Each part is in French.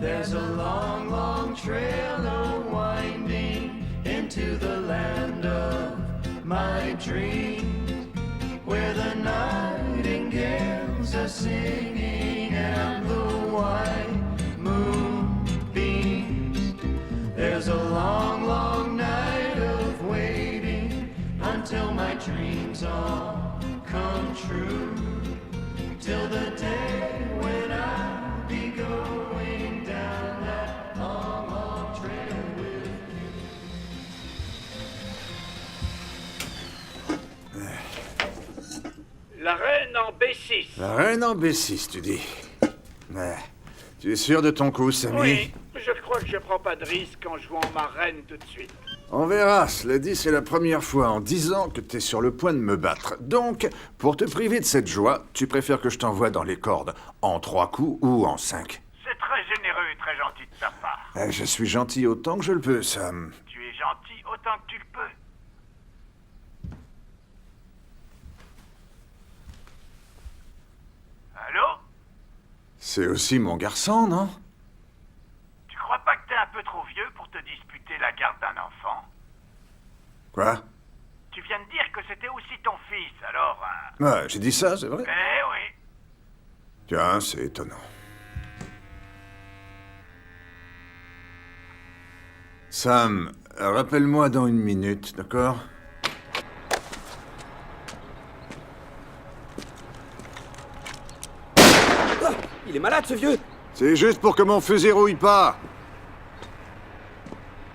There's a long, long trail winding into the land of my dreams, where the nightingales are singing and the white moon beams. There's a long, long night of waiting until my dreams all come true, till the day when I'll be going down that long, long trail with you. La reine en B6. La reine en B6, tu dis. Mais tu es sûr de ton coup, Samy? Oui, je crois que je prends pas de risque en jouant ma reine tout de suite. On verra. Cela dit, c'est la première fois en 10 ans que t'es sur le point de me battre. Donc, pour te priver de cette joie, tu préfères que je t'envoie dans les cordes en 3 coups ou en 5? C'est très généreux et très gentil de ta part. Je suis gentil autant que je le peux, Sam. Tu es gentil autant que tu le peux. Allô? C'est aussi mon garçon, non? Tu crois pas que t'es un peu trop vieux pour te disputer la garde d'un enfant? Quoi? Tu viens de dire que c'était aussi ton fils, alors... Ouais, j'ai dit ça, c'est vrai? Eh oui. Tiens, c'est étonnant. Sam, rappelle-moi dans 1 minute, d'accord? Il est malade, ce vieux! C'est juste pour que mon fusil rouille pas.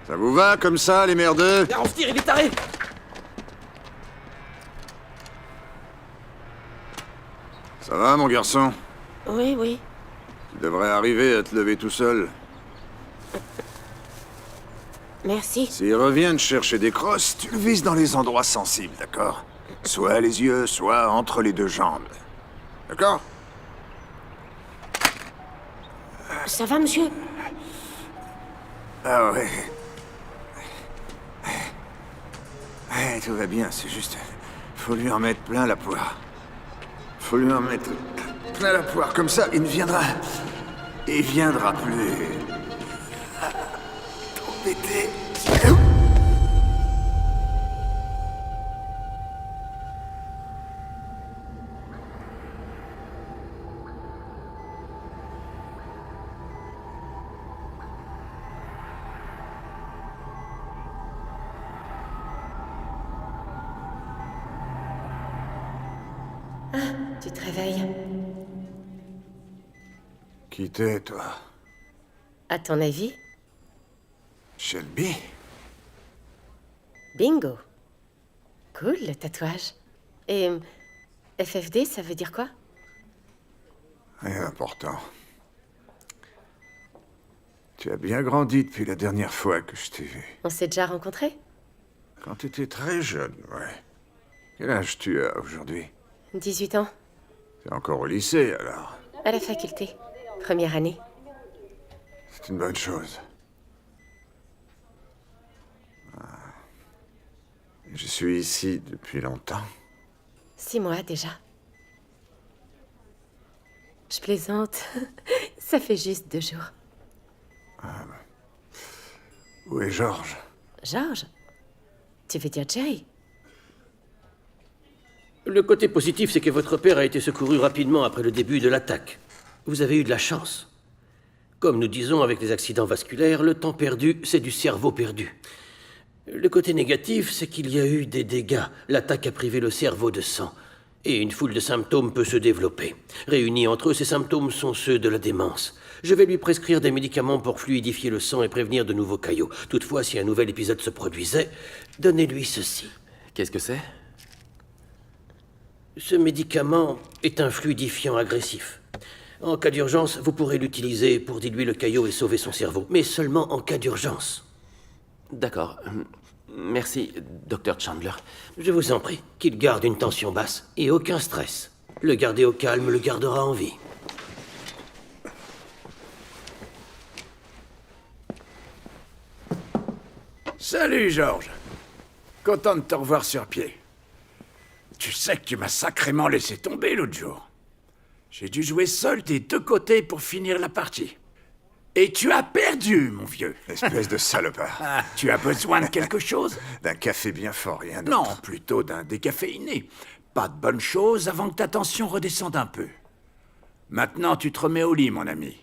Ça vous va comme ça, les merdeux? On se tire, il est taré! Ça va, mon garçon? Oui, oui. Tu devrais arriver à te lever tout seul. Merci. S'il revient de chercher des crosses, tu le vises dans les endroits sensibles, d'accord? Soit les yeux, soit entre les 2 jambes. D'accord? Ça va, monsieur? Ah ouais. Ouais, tout va bien, c'est juste... Faut lui en mettre plein la poire. Faut lui en mettre plein la poire, comme ça, il ne viendra... Il viendra plus... t'embêter. Tu te réveilles. Qui t'es, toi? À ton avis? Shelby? Bingo. Cool, le tatouage. Et FFD, ça veut dire quoi? Rien d'important. Tu as bien grandi depuis la dernière fois que je t'ai vu. On s'est déjà rencontrés? Quand tu étais très jeune, ouais. Quel âge tu as aujourd'hui? 18 ans. T'es encore au lycée, alors? À la faculté. Première année. C'est une bonne chose. Je suis ici depuis longtemps. 6 mois déjà. Je plaisante. Ça fait juste 2 jours. Où est Georges? Georges? Tu veux dire Jerry? Le côté positif, c'est que votre père a été secouru rapidement après le début de l'attaque. Vous avez eu de la chance. Comme nous disons avec les accidents vasculaires, le temps perdu, c'est du cerveau perdu. Le côté négatif, c'est qu'il y a eu des dégâts. L'attaque a privé le cerveau de sang. Et une foule de symptômes peut se développer. Réunis entre eux, ces symptômes sont ceux de la démence. Je vais lui prescrire des médicaments pour fluidifier le sang et prévenir de nouveaux caillots. Toutefois, si un nouvel épisode se produisait, donnez-lui ceci. Qu'est-ce que c'est? Ce médicament est un fluidifiant agressif. En cas d'urgence, vous pourrez l'utiliser pour diluer le caillot et sauver son cerveau. Mais seulement en cas d'urgence. D'accord. Merci, Dr. Chandler. Je vous en prie, qu'il garde une tension basse et aucun stress. Le garder au calme le gardera en vie. Salut, Georges. Content de te revoir sur pied. Tu sais que tu m'as sacrément laissé tomber l'autre jour. J'ai dû jouer seul des 2 côtés pour finir la partie. Et tu as perdu, mon vieux. Espèce de salopard. Ah, tu as besoin de quelque chose? D'un café bien fort, rien d'autre. Non, plutôt d'un décaféiné. Pas de bonne chose avant que ta tension redescende un peu. Maintenant, tu te remets au lit, mon ami.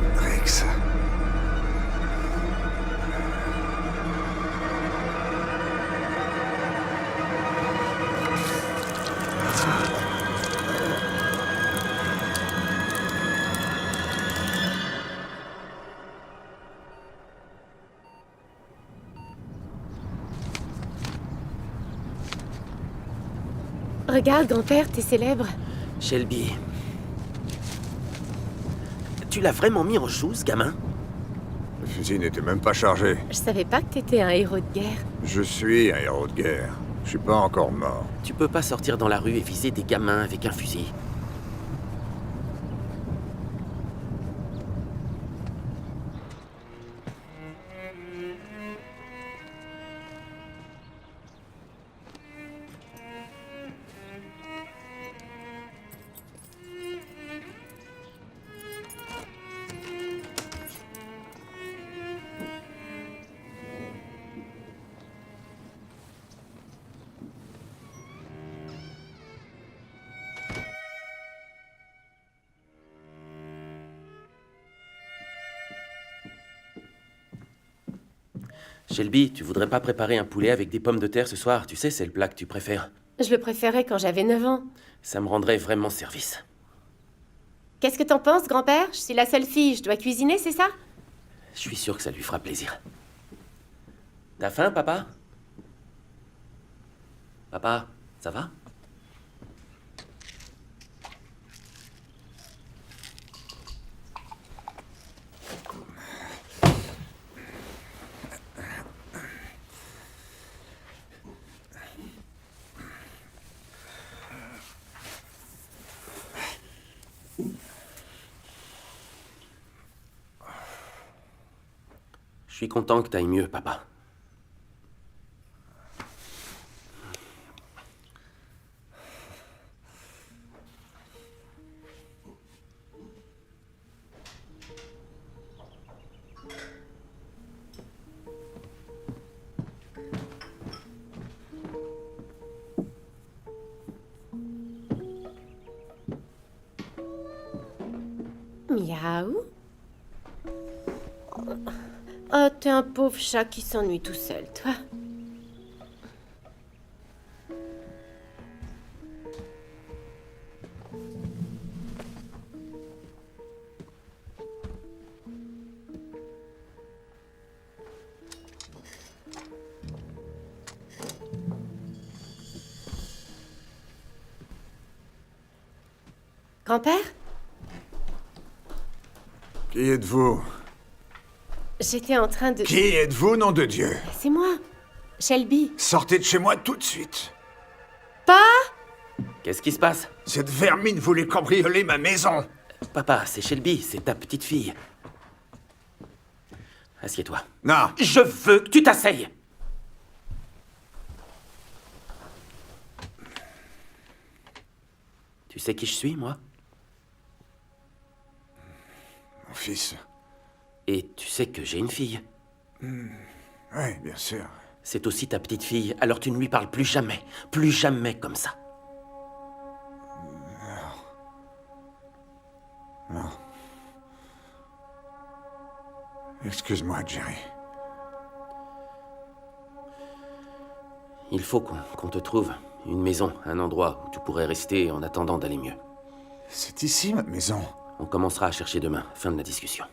Hendrix. Regarde, grand-père, t'es célèbre. Shelby. Tu l'as vraiment mis en joue, ce gamin? Le fusil n'était même pas chargé. Je savais pas que t'étais un héros de guerre. Je suis un héros de guerre. Je suis pas encore mort. Tu peux pas sortir dans la rue et viser des gamins avec un fusil. Shelby, tu voudrais pas préparer un poulet avec des pommes de terre ce soir? Tu sais, c'est le plat que tu préfères. Je le préférais quand j'avais 9 ans. Ça me rendrait vraiment service. Qu'est-ce que t'en penses, grand-père? Je suis la seule fille, je dois cuisiner, c'est ça? Je suis sûr que ça lui fera plaisir. T'as faim, papa? Papa, ça va? Je suis content que t'ailles mieux, papa. Miaou. Oh, t'es un pauvre chat qui s'ennuie tout seul, toi. Grand-père? Qui êtes-vous? J'étais en train de... Qui êtes-vous, nom de Dieu? C'est moi, Shelby. Sortez de chez moi tout de suite. Pas? Qu'est-ce qui se passe? Cette vermine voulait cambrioler ma maison. Papa, c'est Shelby, c'est ta petite fille. Assieds-toi. Non. Je veux que tu t'asseyes. Tu sais qui je suis, moi? Mon fils. Et tu sais que j'ai une fille. Oui, bien sûr. C'est aussi ta petite fille, alors tu ne lui parles plus jamais comme ça. Non. Excuse-moi, Jerry. Il faut qu'on te trouve une maison, un endroit où tu pourrais rester en attendant d'aller mieux. C'est ici, ma maison. On commencera à chercher demain. Fin de la discussion.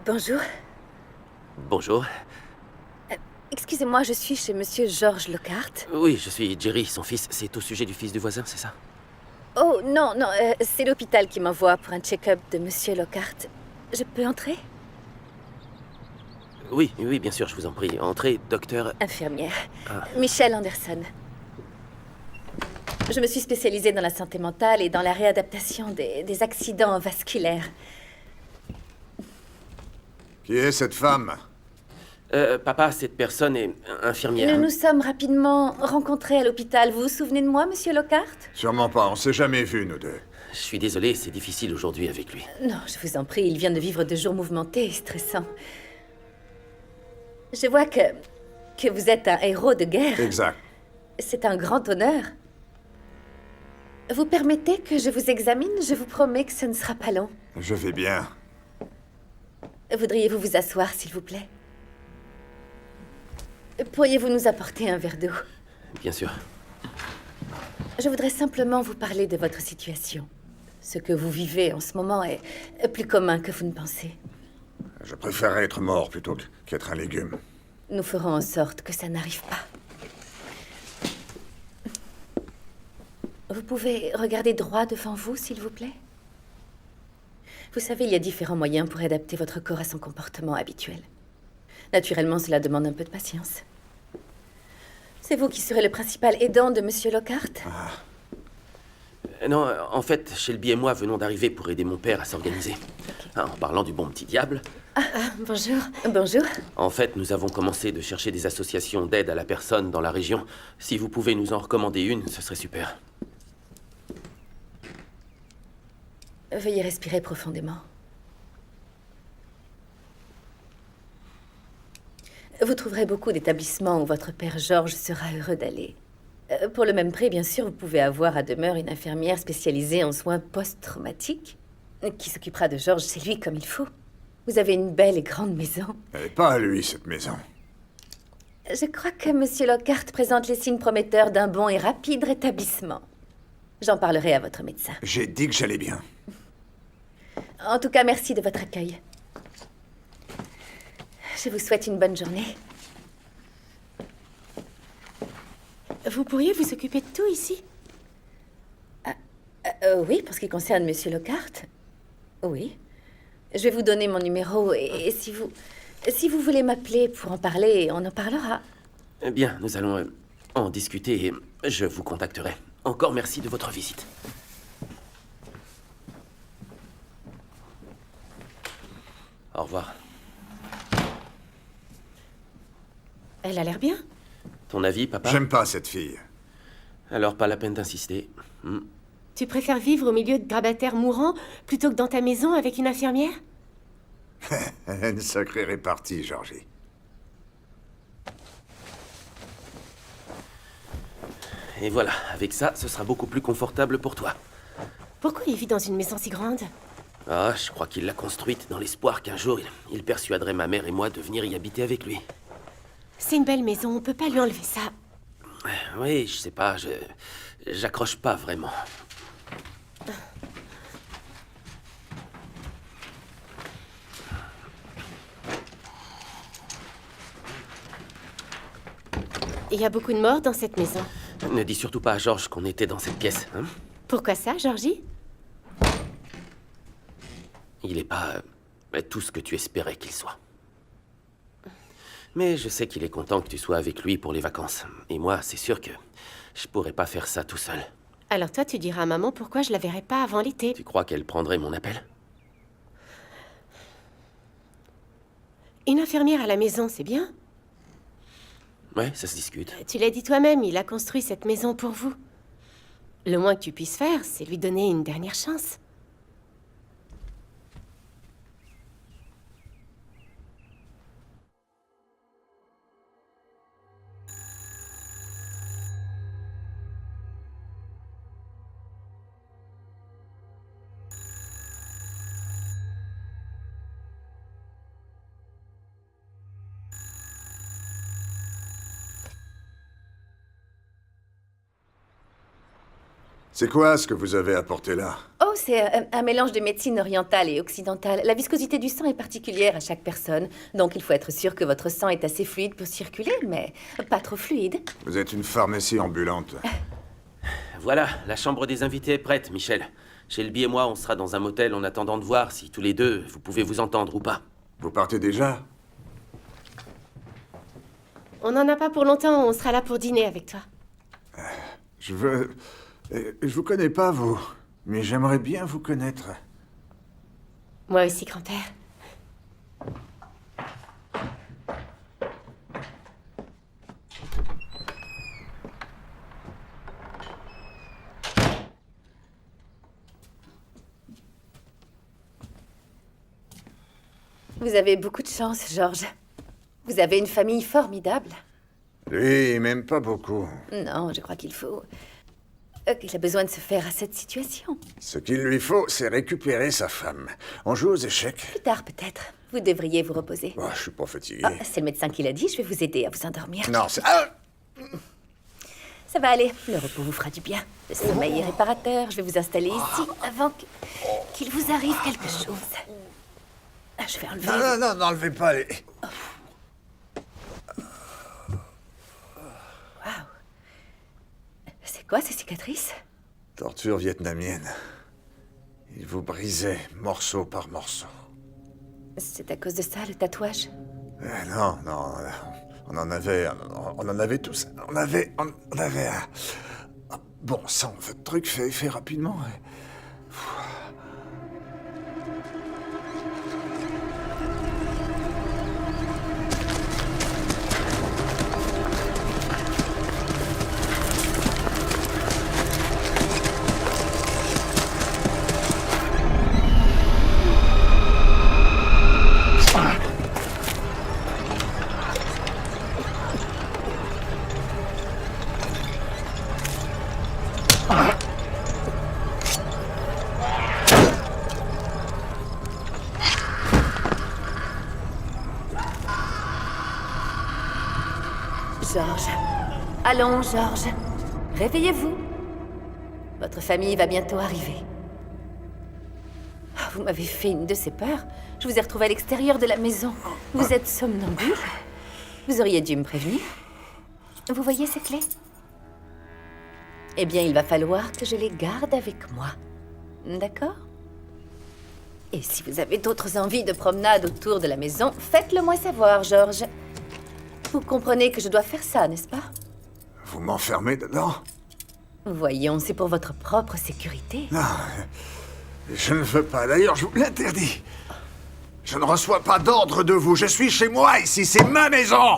Bonjour. Bonjour. Excusez-moi, je suis chez Monsieur Georges Lockhart. Oui, je suis Jerry, son fils. C'est au sujet du fils du voisin, c'est ça? Oh, non, non, c'est l'hôpital qui m'envoie pour un check-up de Monsieur Lockhart. Je peux entrer? Oui, oui, bien sûr, je vous en prie. Entrez, docteur... Infirmière. Michelle Anderson. Je me suis spécialisée dans la santé mentale et dans la réadaptation des accidents vasculaires. Qui est cette femme? Papa, cette personne est infirmière. Nous nous sommes rapidement rencontrés à l'hôpital. Vous vous souvenez de moi, Monsieur Lockhart? Sûrement pas, on s'est jamais vus, nous deux. Je suis désolé, c'est difficile aujourd'hui avec lui. Non, je vous en prie, il vient de vivre 2 jours mouvementés et stressants. Je vois que vous êtes un héros de guerre. Exact. C'est un grand honneur. Vous permettez que je vous examine? Je vous promets que ce ne sera pas long. Je vais bien. Voudriez-vous vous asseoir, s'il vous plaît? Pourriez-vous nous apporter un verre d'eau? Bien sûr. Je voudrais simplement vous parler de votre situation. Ce que vous vivez en ce moment est plus commun que vous ne pensez. Je préférerais être mort plutôt qu'être un légume. Nous ferons en sorte que ça n'arrive pas. Vous pouvez regarder droit devant vous, s'il vous plaît? Vous savez, il y a différents moyens pour adapter votre corps à son comportement habituel. Naturellement, cela demande un peu de patience. C'est vous qui serez le principal aidant de Monsieur Lockhart? Non, en fait, Shelby et moi venons d'arriver pour aider mon père à s'organiser. En parlant du bon petit diable, Bonjour. Bonjour. en fait, nous avons commencé de chercher des associations d'aide à la personne dans la région. Si vous pouvez nous en recommander une, ce serait super. Veuillez respirer profondément. Vous trouverez beaucoup d'établissements où votre père Georges sera heureux d'aller. Pour le même prix, bien sûr, vous pouvez avoir à demeure une infirmière spécialisée en soins post-traumatiques qui s'occupera de Georges chez lui comme il faut. Vous avez une belle et grande maison. Elle n'est pas à lui, cette maison. Je crois que Monsieur Lockhart présente les signes prometteurs d'un bon et rapide rétablissement. J'en parlerai à votre médecin. J'ai dit que j'allais bien. En tout cas, merci de votre accueil. Je vous souhaite une bonne journée. Vous pourriez vous occuper de tout ici? Oui, pour ce qui concerne Monsieur Lockhart. Oui. Je vais vous donner mon numéro et si vous voulez m'appeler pour en parler, on en parlera. Bien, nous allons en discuter et je vous contacterai. Encore merci de votre visite. Au revoir. Elle a l'air bien. Ton avis, papa? J'aime pas cette fille. Alors, pas la peine d'insister. Tu préfères vivre au milieu de grabataires mourants plutôt que dans ta maison avec une infirmière? Elle a une sacrée répartie, Georgie. Et voilà, avec ça, ce sera beaucoup plus confortable pour toi. Pourquoi il vit dans une maison si grande? Ah, je crois qu'il l'a construite dans l'espoir qu'un jour, il persuaderait ma mère et moi de venir y habiter avec lui. C'est une belle maison, on peut pas lui enlever ça. Oui, je sais pas, j'accroche pas vraiment. Il y a beaucoup de morts dans cette maison. Ne dis surtout pas à Georges qu'on était dans cette pièce, hein? Pourquoi ça, Georgie? Il est pas tout ce que tu espérais qu'il soit. Mais je sais qu'il est content que tu sois avec lui pour les vacances. Et moi, c'est sûr que je pourrais pas faire ça tout seul. Alors toi, tu diras à maman pourquoi je la verrai pas avant l'été. Tu crois qu'elle prendrait mon appel? Une infirmière à la maison, c'est bien. Ouais, ça se discute. Tu l'as dit toi-même, il a construit cette maison pour vous. Le moins que tu puisses faire, c'est lui donner une dernière chance. C'est quoi ce que vous avez apporté là? Oh, c'est un mélange de médecine orientale et occidentale. La viscosité du sang est particulière à chaque personne, donc il faut être sûr que votre sang est assez fluide pour circuler, mais pas trop fluide. Vous êtes une pharmacie ambulante. Voilà, la chambre des invités est prête, Michel. Shelby et moi, on sera dans un motel en attendant de voir si tous les deux, vous pouvez vous entendre ou pas. Vous partez déjà? On n'en a pas pour longtemps, on sera là pour dîner avec toi. Je veux... Je vous connais pas, vous. Mais j'aimerais bien vous connaître. Moi aussi, grand-père. Vous avez beaucoup de chance, Georges. Vous avez une famille formidable. Lui, même pas beaucoup. Non, je crois qu'il faut... qu'il a besoin de se faire à cette situation. Ce qu'il lui faut, c'est récupérer sa femme. On joue aux échecs. Plus tard, peut-être. Vous devriez vous reposer. Oh, je suis pas fatigué. Ah, c'est le médecin qui l'a dit, je vais vous aider à vous endormir. Non, c'est... Ah! Ça va aller, le repos vous fera du bien. Le sommeil est réparateur, je vais vous installer ici avant qu'il vous arrive quelque chose. Ah, je vais enlever... Non, n'enlevez pas les... C'est quoi ces cicatrices? Torture vietnamienne. Il vous brisait morceau par morceau. C'est à cause de ça, le tatouage? Non, on en avait tous. On avait un... Bon sang, votre truc fait rapidement. Georges. Allons, Georges. Réveillez-vous. Votre famille va bientôt arriver. Ah, vous m'avez fait une de ces peurs. Je vous ai retrouvé à l'extérieur de la maison. Vous êtes somnambule? Vous auriez dû me prévenir. Vous voyez ces clés? Eh bien, il va falloir que je les garde avec moi. D'accord? Et si vous avez d'autres envies de promenade autour de la maison, faites-le moi savoir, Georges. Vous comprenez que je dois faire ça, n'est-ce pas? Vous m'enfermez dedans? Voyons, c'est pour votre propre sécurité. Non, je ne veux pas. D'ailleurs, je vous l'interdis. Je ne reçois pas d'ordre de vous. Je suis chez moi ici, c'est ma maison!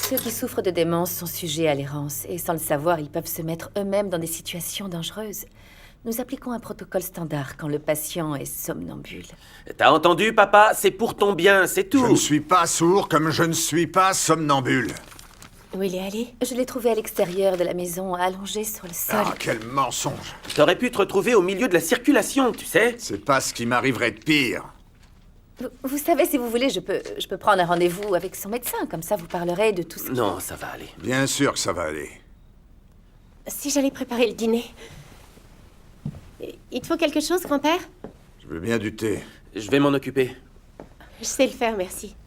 Ceux qui souffrent de démence sont sujets à l'errance, et sans le savoir, ils peuvent se mettre eux-mêmes dans des situations dangereuses. Nous appliquons un protocole standard quand le patient est somnambule. T'as entendu, papa? C'est pour ton bien, c'est tout. Je ne suis pas sourd comme je ne suis pas somnambule. Où il est allé? Je l'ai trouvé à l'extérieur de la maison, allongé sur le sol. Ah, quel mensonge! T'aurais pu te retrouver au milieu de la circulation, tu sais. C'est pas ce qui m'arriverait de pire. Vous savez, si vous voulez, je peux prendre un rendez-vous avec son médecin. Comme ça, vous parlerez de tout ce qui... Non, ça va aller. Bien sûr que ça va aller. Si j'allais préparer le dîner. Il te faut quelque chose, grand-père? Je veux bien du thé. Je vais m'en occuper. Je sais le faire, merci.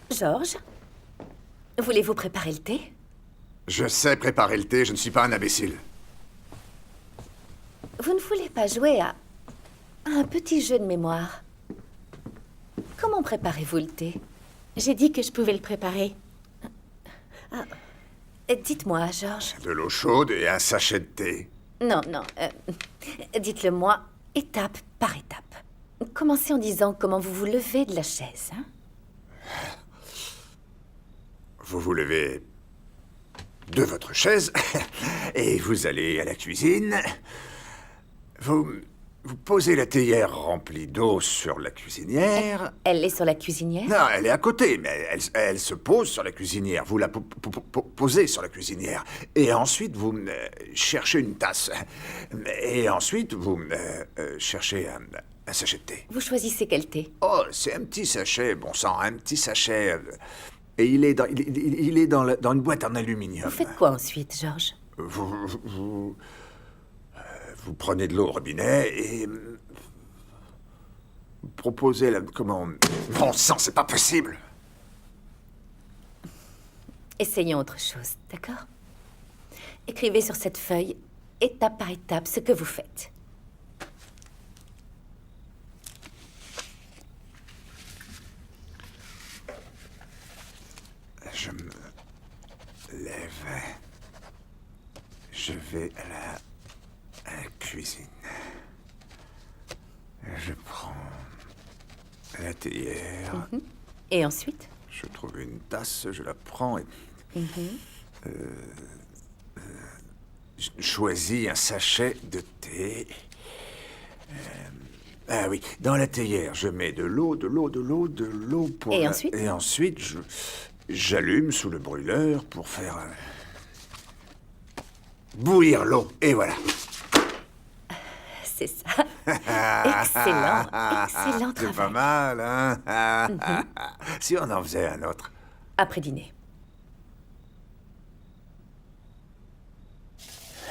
Georges, voulez-vous préparer le thé? Je sais préparer le thé, je ne suis pas un imbécile. Vous ne voulez pas jouer à un petit jeu de mémoire? Comment préparez-vous le thé? J'ai dit que je pouvais le préparer. Dites-moi, Georges. De l'eau chaude et un sachet de thé. Non, dites-le moi, étape par étapes. Commencez en disant comment vous vous levez de la chaise, hein? Vous vous levez de votre chaise et vous allez à la cuisine. Vous posez la théière remplie d'eau sur la cuisinière. Elle est sur la cuisinière? Non, elle est à côté, mais elle se pose sur la cuisinière. Vous la posez sur la cuisinière. Et ensuite, vous cherchez une tasse. Et ensuite, vous cherchez un sachet de thé. Vous choisissez quel thé? Oh, c'est un petit sachet, bon sang, un petit sachet. Et il est dans une boîte en aluminium. Vous faites quoi ensuite, Georges? Vous prenez de l'eau au robinet et... vous proposez la... Comment... Bon sang, c'est pas possible! Essayons autre chose, d'accord? Écrivez sur cette feuille, étape par étape, ce que vous faites. Je me lève. Je vais à la cuisine. Je prends la théière. Et ensuite? Je trouve une tasse, je la prends et... je choisis un sachet de thé. Ah oui, dans la théière, je mets de l'eau pour... Et ensuite? Et ensuite, j'allume sous le brûleur pour faire... bouillir l'eau, et voilà. C'est ça. Excellent, excellent C'est pas travail. mal, hein? Si on en faisait un autre. Après dîner.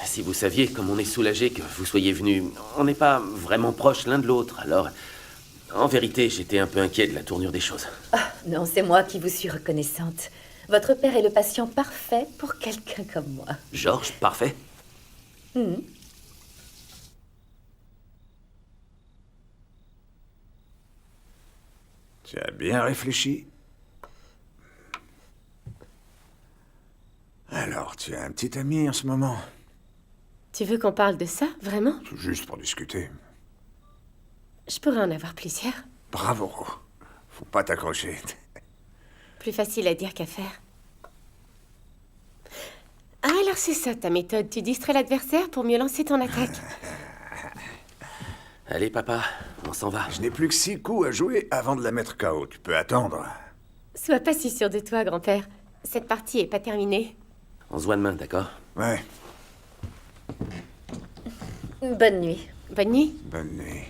Si vous saviez comme on est soulagé que vous soyez venu, on n'est pas vraiment proches l'un de l'autre, alors... En vérité, j'étais un peu inquiet de la tournure des choses. Ah, non, c'est moi qui vous suis reconnaissante. Votre père est le patient parfait pour quelqu'un comme moi. Georges, parfait. Tu as bien réfléchi? Alors, tu as un petit ami en ce moment? Tu veux qu'on parle de ça, vraiment? Juste pour discuter. Je pourrais en avoir plusieurs. Bravo. Faut pas t'accrocher. Plus facile à dire qu'à faire. Ah, alors c'est ça ta méthode. Tu distrais l'adversaire pour mieux lancer ton attaque. Allez, papa, on s'en va. Je n'ai plus que 6 coups à jouer avant de la mettre KO. Tu peux attendre. Sois pas si sûr de toi, grand-père. Cette partie est pas terminée. On se voit demain, d'accord? Ouais, Bonne nuit. Bonne nuit. bonne nuit.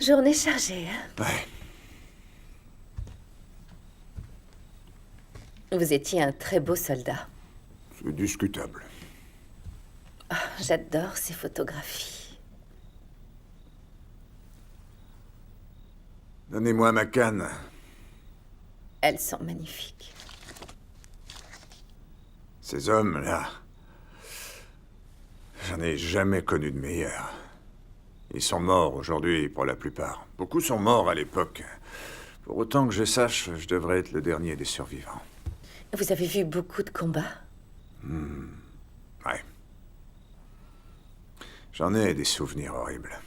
Journée chargée, hein? Ouais. Vous étiez un très beau soldat. C'est discutable. J'adore ces photographies. Donnez-moi ma canne. Elles sont magnifiques. Ces hommes-là, j'en ai jamais connu de meilleurs. Ils sont morts aujourd'hui pour la plupart. Beaucoup sont morts à l'époque. Pour autant que je sache, je devrais être le dernier des survivants. Vous avez vu beaucoup de combats? Ouais. J'en ai des souvenirs horribles.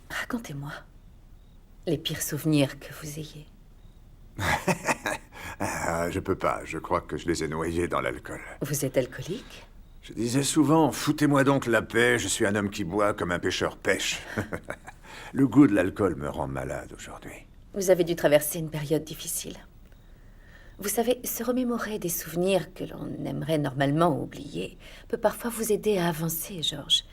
Racontez-moi les pires souvenirs que vous ayez. Ah, je peux pas. Je crois que je les ai noyés dans l'alcool. Vous êtes alcoolique? Je disais souvent, foutez-moi donc la paix, je suis un homme qui boit comme un pêcheur pêche. Le goût de l'alcool me rend malade aujourd'hui. Vous avez dû traverser une période difficile. Vous savez, se remémorer des souvenirs que l'on aimerait normalement oublier peut parfois vous aider à avancer, Georges.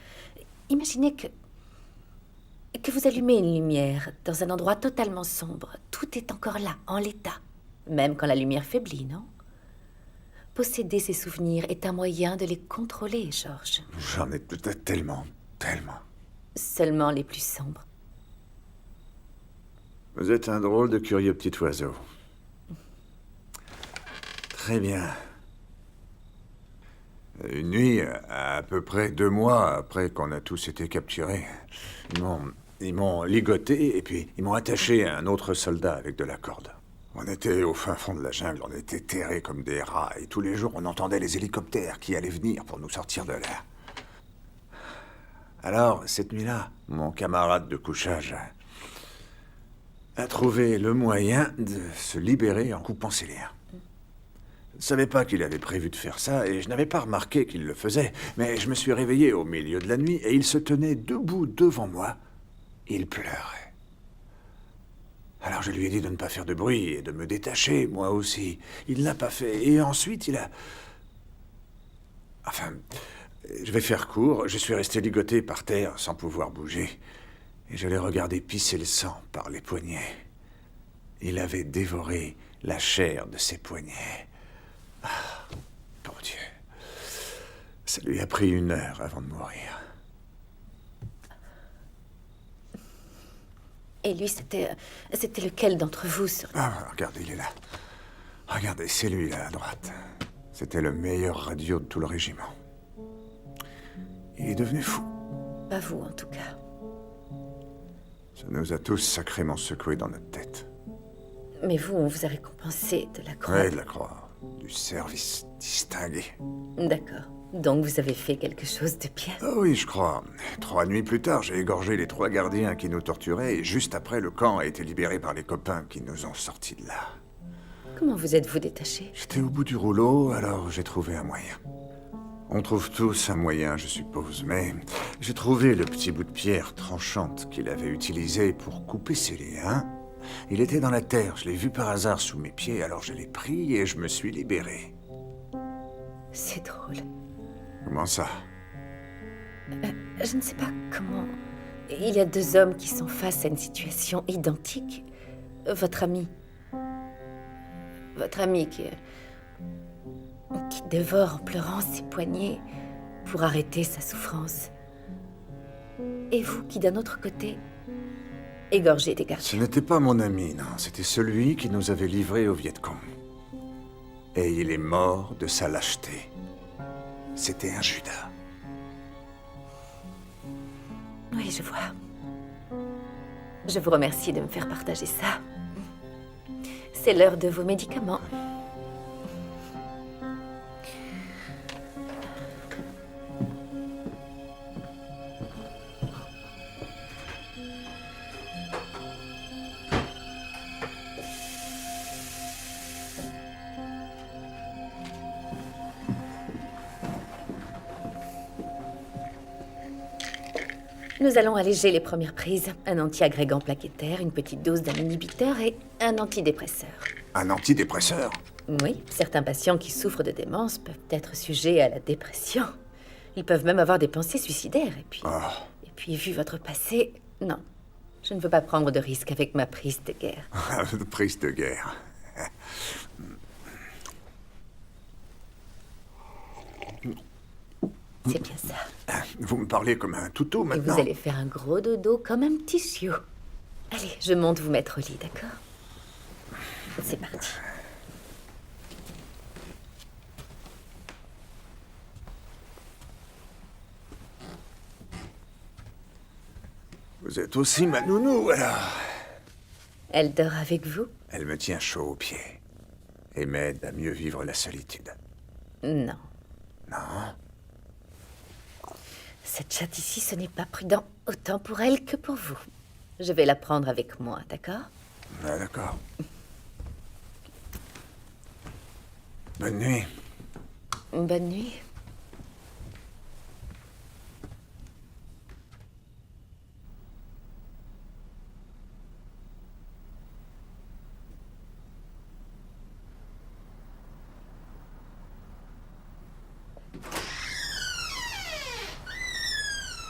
Imaginez que vous allumez une lumière dans un endroit totalement sombre. Tout est encore là, en l'état. Même quand la lumière faiblit, non? Posséder ces souvenirs est un moyen de les contrôler, Georges. J'en ai tellement. Seulement les plus sombres. Vous êtes un drôle de curieux petit oiseau. Très bien. Une nuit, à peu près 2 mois après qu'on a tous été capturés, ils m'ont ligoté et puis ils m'ont attaché à un autre soldat avec de la corde. On était au fin fond de la jungle, on était terrés comme des rats, et tous les jours on entendait les hélicoptères qui allaient venir pour nous sortir de là. Alors, cette nuit-là, mon camarade de couchage a trouvé le moyen de se libérer en coupant ses liens. Je ne savais pas qu'il avait prévu de faire ça, et je n'avais pas remarqué qu'il le faisait, mais je me suis réveillé au milieu de la nuit, et il se tenait debout devant moi. Il pleurait. Alors je lui ai dit de ne pas faire de bruit et de me détacher, moi aussi. Il ne l'a pas fait, et ensuite il a... Enfin, je vais faire court, je suis resté ligoté par terre sans pouvoir bouger, et je l'ai regardé pisser le sang par les poignets. Il avait dévoré la chair de ses poignets. Ah, bon Dieu. Ça lui a pris 1 heure avant de mourir. Et lui, c'était lequel d'entre vous Ah, regardez, il est là. Regardez, c'est lui, là, à droite. C'était le meilleur radio de tout le régiment. Il est devenu fou. Pas vous, en tout cas. Ça nous a tous sacrément secoués dans notre tête. Mais vous, on vous a récompensé de la croix. Ouais, de la croix. Du service distingué. D'accord. Donc vous avez fait quelque chose de bien. Ah oui, je crois. 3 nuits plus tard, j'ai égorgé les 3 gardiens qui nous torturaient, et juste après, le camp a été libéré par les copains qui nous ont sortis de là. Comment vous êtes-vous détaché? J'étais au bout du rouleau, alors j'ai trouvé un moyen. On trouve tous un moyen, je suppose, mais j'ai trouvé le petit bout de pierre tranchante qu'il avait utilisé pour couper ses liens. Il était dans la terre, je l'ai vu par hasard sous mes pieds, alors je l'ai pris et je me suis libéré. C'est drôle. Comment ça? Je ne sais pas comment... Il y a 2 hommes qui sont face à une situation identique. Votre ami... Votre ami qui dévore en pleurant ses poignets pour arrêter sa souffrance. Et vous qui, d'un autre côté, égorgez des Ce gardiens. n'était pas mon ami, non. C'était celui qui nous avait livrés au Viet Cong. Et il est mort de sa lâcheté. C'était un Judas. Oui, je vois. Je vous remercie de me faire partager ça. C'est l'heure de vos médicaments. Nous allons alléger les premières prises. Un anti-agrégant plaquettaire, une petite dose d'un inhibiteur et un antidépresseur. Un antidépresseur? Oui, certains patients qui souffrent de démence peuvent être sujets à la dépression. Ils peuvent même avoir des pensées suicidaires. Et puis, vu votre passé, non. Je ne veux pas prendre de risques avec ma prise de guerre. Prise de guerre. C'est bien ça. Vous me parlez comme un toutou Et maintenant. vous allez faire un gros dodo comme un petit chiot. Allez, je monte vous mettre au lit, d'accord? C'est parti. Vous êtes aussi ma nounou, alors. Elle dort avec vous? Elle me tient chaud aux pieds. Et m'aide à mieux vivre la solitude. Non. Non? Cette chatte ici, ce n'est pas prudent, autant pour elle que pour vous. Je vais la prendre avec moi, d'accord? Ah, d'accord. Bonne nuit. Bonne nuit.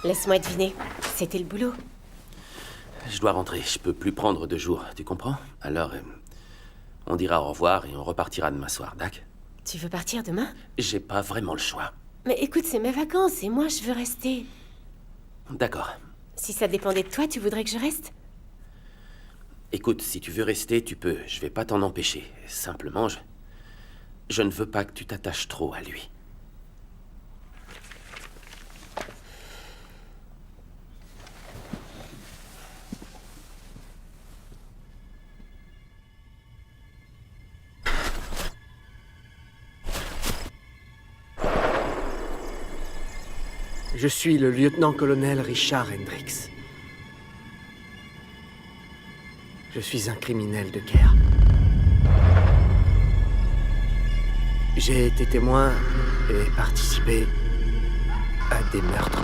Laisse-moi deviner. C'était le boulot. Je dois rentrer, je peux plus prendre de jours, tu comprends? Alors, on dira au revoir et on repartira demain soir, d'accord? Tu veux partir demain? J'ai pas vraiment le choix. Mais écoute, c'est mes vacances et moi, je veux rester. D'accord. Si ça dépendait de toi, tu voudrais que je reste? Écoute, si tu veux rester, tu peux. Je vais pas t'en empêcher. Simplement, je ne veux pas que tu t'attaches trop à lui. Je suis le lieutenant-colonel Richard Hendricks. Je suis un criminel de guerre. J'ai été témoin et participé à des meurtres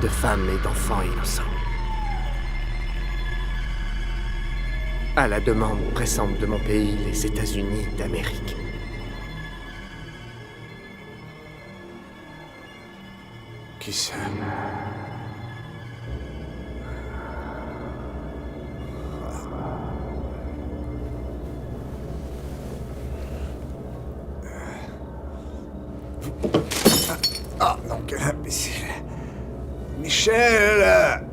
de femmes et d'enfants innocents. À la demande pressante de mon pays, les États-Unis d'Amérique. Qui c'est? Ah, non, quel imbécile. Michel!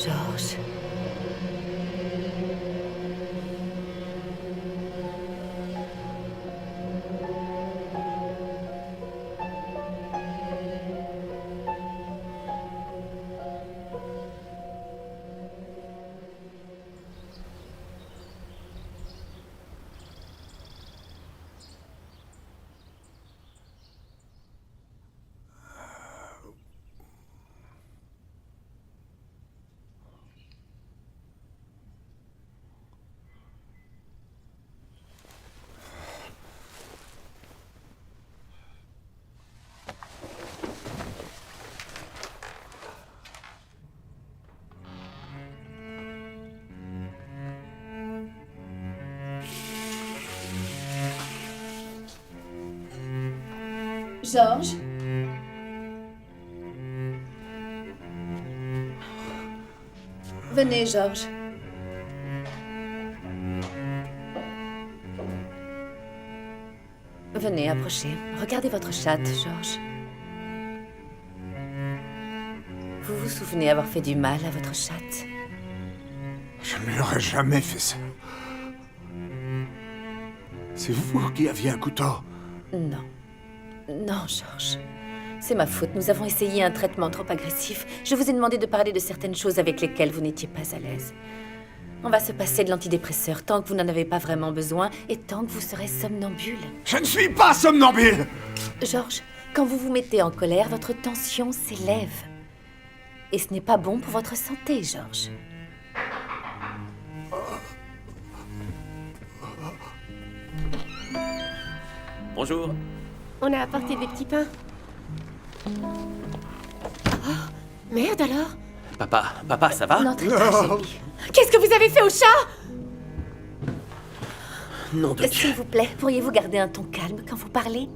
Georges. Georges? Venez, Georges. Venez, approchez. Regardez votre chatte, Georges. Vous vous souvenez avoir fait du mal à votre chatte? Je ne lui aurais jamais fait ça. C'est vous qui aviez un couteau. Non. Non, Georges. C'est ma faute. Nous avons essayé un traitement trop agressif. Je vous ai demandé de parler de certaines choses avec lesquelles vous n'étiez pas à l'aise. On va se passer de l'antidépresseur tant que vous n'en avez pas vraiment besoin et tant que vous serez somnambule. Je ne suis pas somnambule! Georges, quand vous vous mettez en colère, votre tension s'élève. Et ce n'est pas bon pour votre santé, Georges. Bonjour. On a apporté des petits pains. Merde alors. Papa, ça va? N'entrez pas, Shelby. Qu'est-ce que vous avez fait au chat? Nom de Dieu. S'il vous plaît, pourriez-vous garder un ton calme quand vous parlez?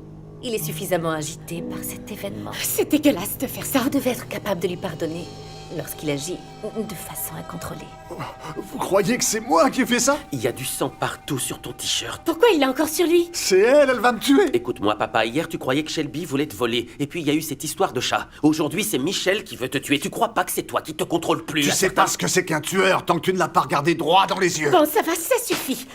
Il est suffisamment agité par cet événement. C'est dégueulasse de faire ça. Vous devez être capable de lui pardonner lorsqu'il agit de façon incontrôlée. Vous croyez que c'est moi qui ai fait ça? Il y a du sang partout sur ton t-shirt. Pourquoi il est encore sur lui? C'est elle, elle va me tuer! Écoute-moi, papa, hier tu croyais que Shelby voulait te voler, et puis il y a eu cette histoire de chat. Aujourd'hui, c'est Michel qui veut te tuer. Tu crois pas que c'est toi qui te contrôle plus? Tu sais pas ce que c'est qu'un tueur tant que tu ne l'as pas regardé droit dans les yeux! Bon, ça va, ça suffit.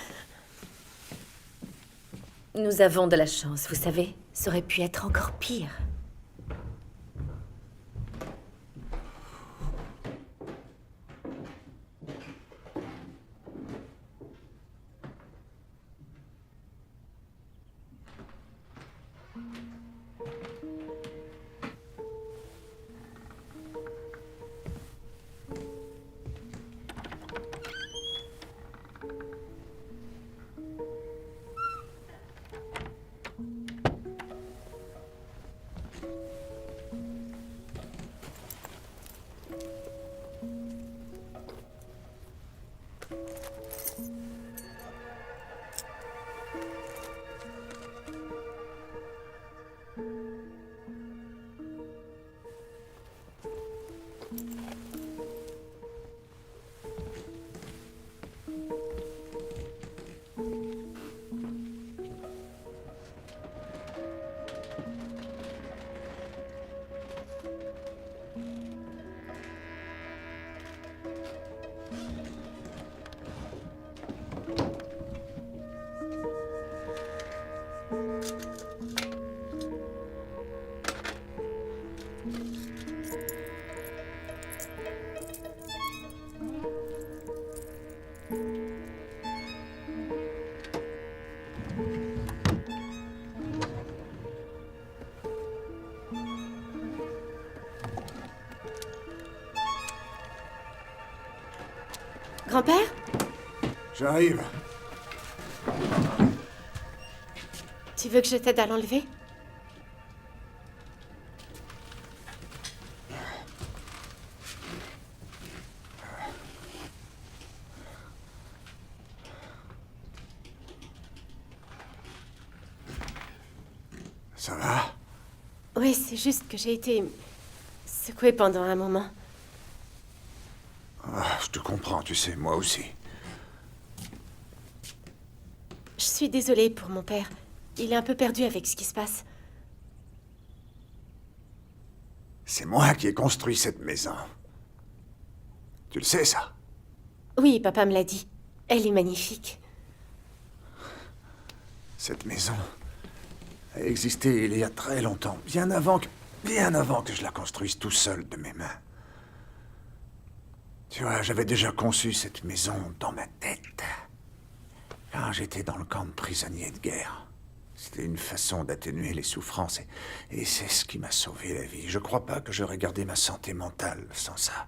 Nous avons de la chance, vous savez. Ça aurait pu être encore pire. Grand-père? J'arrive. Tu veux que je t'aide à l'enlever? Ça va? Oui, c'est juste que j'ai été secouée pendant un moment. Ah, je te comprends, tu sais, moi aussi. Je suis désolée pour mon père. Il est un peu perdu avec ce qui se passe. C'est moi qui ai construit cette maison. Tu le sais, ça? Oui, papa me l'a dit. Elle est magnifique. Cette maison a existé il y a très longtemps, bien avant que je la construise tout seul de mes mains. Tu vois, j'avais déjà conçu cette maison dans ma tête. Quand j'étais dans le camp de prisonniers de guerre. C'était une façon d'atténuer les souffrances et c'est ce qui m'a sauvé la vie. Je crois pas que j'aurais gardé ma santé mentale sans ça.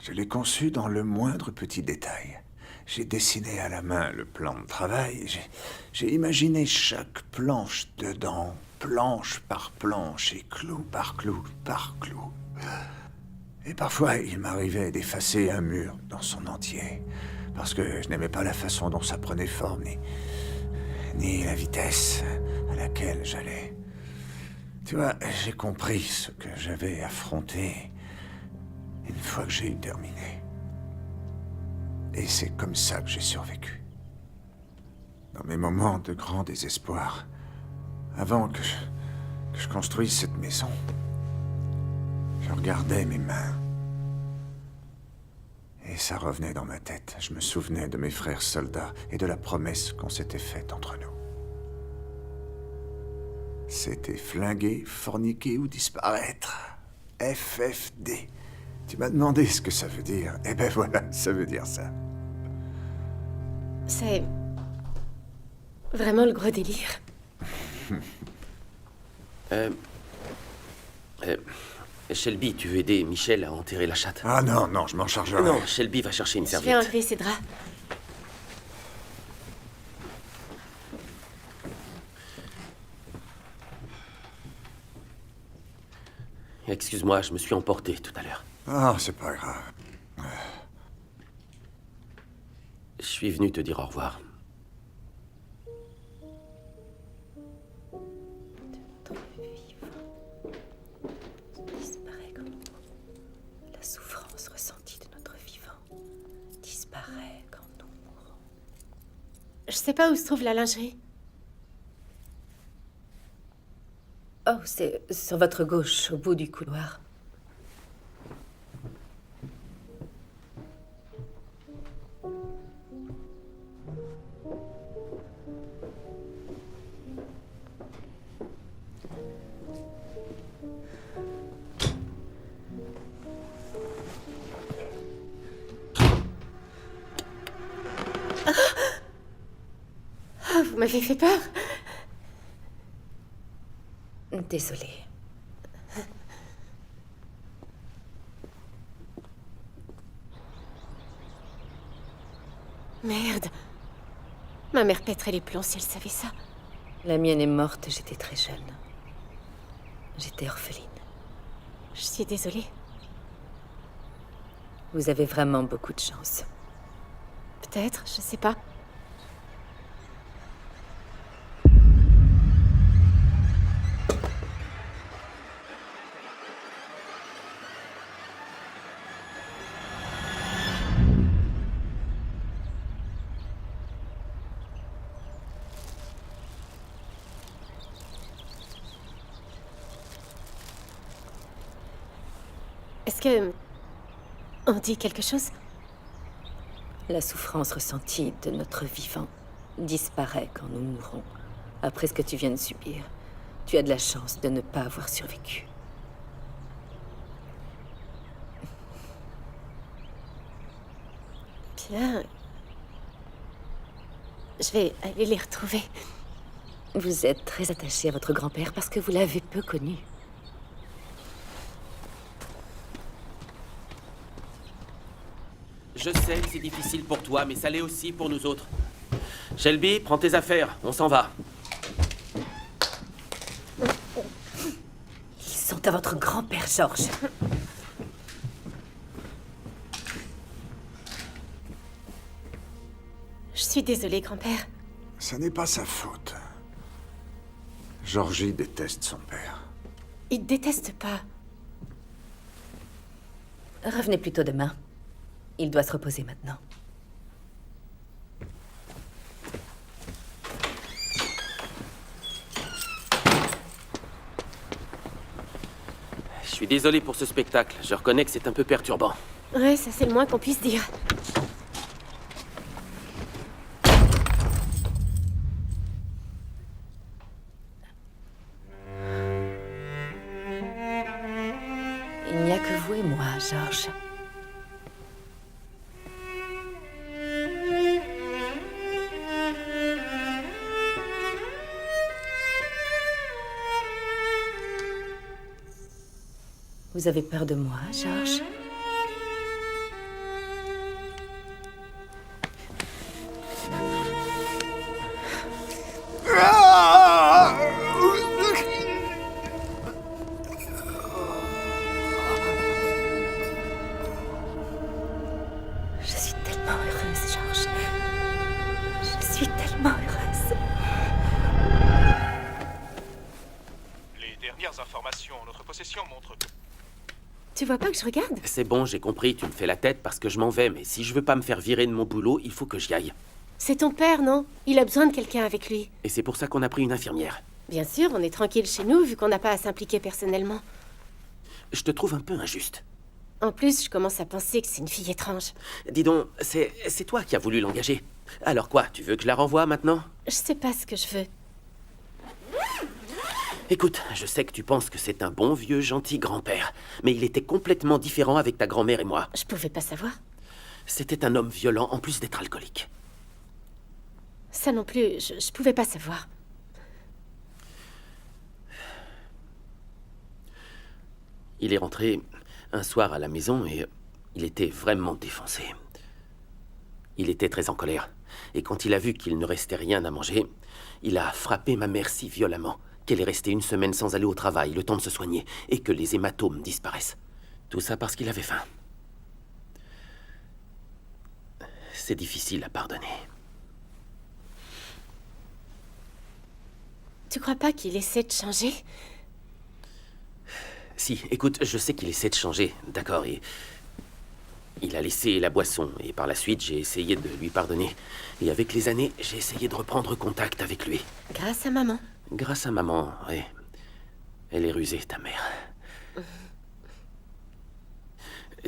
Je l'ai conçu dans le moindre petit détail. J'ai dessiné à la main le plan de travail. J'ai imaginé chaque planche dedans, planche par planche et clou par clou par clou. Et parfois, il m'arrivait d'effacer un mur dans son entier, parce que je n'aimais pas la façon dont ça prenait forme, ni la vitesse à laquelle j'allais. Tu vois, j'ai compris ce que j'avais affronté une fois que j'ai eu terminé. Et c'est comme ça que j'ai survécu. Dans mes moments de grand désespoir, avant que je construise cette maison, je regardais mes mains. Et ça revenait dans ma tête. Je me souvenais de mes frères soldats et de la promesse qu'on s'était faite entre nous. C'était flinguer, forniquer ou disparaître. FFD. Tu m'as demandé ce que ça veut dire. Eh ben voilà, ça veut dire ça. C'est vraiment le gros délire. Shelby, tu veux aider Michel à enterrer la chatte? Ah non, non, je m'en chargerai. Non, Shelby va chercher une Je vais serviette. enlever ces draps. Excuse-moi, je me suis emporté tout à l'heure. Ah, c'est pas grave. Je suis venu te dire au revoir. Disparaît quand la souffrance ressentie de notre vivant disparaît quand nous mourons. Je sais pas où se trouve la lingerie. Oh, c'est sur votre gauche, au bout du couloir. Ah, vous m'avez fait peur. Désolée. Merde. Ma mère pèterait les plombs si elle savait ça. La mienne est morte, j'étais très jeune. J'étais orpheline. Je suis désolée. Vous avez vraiment beaucoup de chance. Peut-être, je sais pas. Est-ce que... on dit quelque chose? La souffrance ressentie de notre vivant disparaît quand nous mourons. Après ce que tu viens de subir, tu as de la chance de ne pas avoir survécu. Bien. Je vais aller les retrouver. Vous êtes très attaché à votre grand-père parce que vous l'avez peu connu. Je sais que c'est difficile pour toi, mais ça l'est aussi pour nous autres. Shelby, prends tes affaires, on s'en va. Ils sont à votre grand-père, George. Je suis désolée, grand-père. Ce n'est pas sa faute. Georgie déteste son père. Il te déteste pas. Revenez plutôt demain. Il doit se reposer maintenant. Je suis désolé pour ce spectacle, je reconnais que c'est un peu perturbant. Ouais, ça c'est le moins qu'on puisse dire. Il n'y a que vous et moi, George. Vous avez peur de moi, George? Je suis tellement heureuse, George. Je suis tellement heureuse. Les dernières informations en notre possession montrent que... Tu vois pas que je regarde? C'est bon, j'ai compris, tu me fais la tête parce que je m'en vais, mais si je veux pas me faire virer de mon boulot, il faut que j'y aille. C'est ton père, non? Il a besoin de quelqu'un avec lui. Et c'est pour ça qu'on a pris une infirmière. Bien sûr, on est tranquille chez nous vu qu'on n'a pas à s'impliquer personnellement. Je te trouve un peu injuste. En plus, je commence à penser que c'est une fille étrange. Dis donc, c'est toi qui as voulu l'engager. Alors quoi, tu veux que je la renvoie maintenant? Je sais pas ce que je veux. Écoute, je sais que tu penses que c'est un bon vieux gentil grand-père, mais il était complètement différent avec ta grand-mère et moi. Je pouvais pas savoir. C'était un homme violent en plus d'être alcoolique. Ça non plus, je pouvais pas savoir. Il est rentré un soir à la maison et il était vraiment défoncé. Il était très en colère. Et quand il a vu qu'il ne restait rien à manger, il a frappé ma mère si violemment qu'elle est restée une semaine sans aller au travail, le temps de se soigner, et que les hématomes disparaissent. Tout ça parce qu'il avait faim. C'est difficile à pardonner. Tu crois pas qu'il essaie de changer? Si, écoute, je sais qu'il essaie de changer, d'accord, et... Il a laissé la boisson, et par la suite, j'ai essayé de lui pardonner. Et avec les années, j'ai essayé de reprendre contact avec lui. Grâce à maman. Grâce à maman, oui. Elle est rusée, ta mère.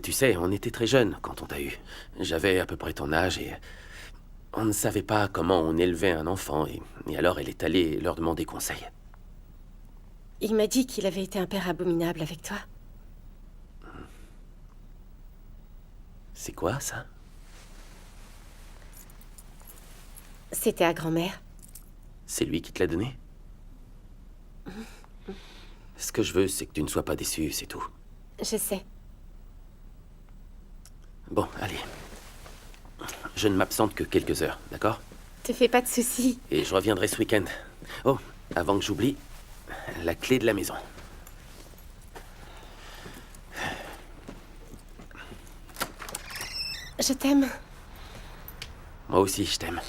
Tu sais, on était très jeunes quand on t'a eu. J'avais à peu près ton âge et... On ne savait pas comment on élevait un enfant, et alors elle est allée leur demander conseil. Il m'a dit qu'il avait été un père abominable avec toi. C'est quoi, ça? C'était à grand-mère. C'est lui qui te l'a donné? Ce que je veux, c'est que tu ne sois pas déçu, c'est tout. Je sais. Bon, allez. Je ne m'absente que quelques heures, d'accord? Te fais pas de soucis. Et je reviendrai ce week-end. Oh, avant que j'oublie, la clé de la maison. Je t'aime. Moi aussi, je t'aime.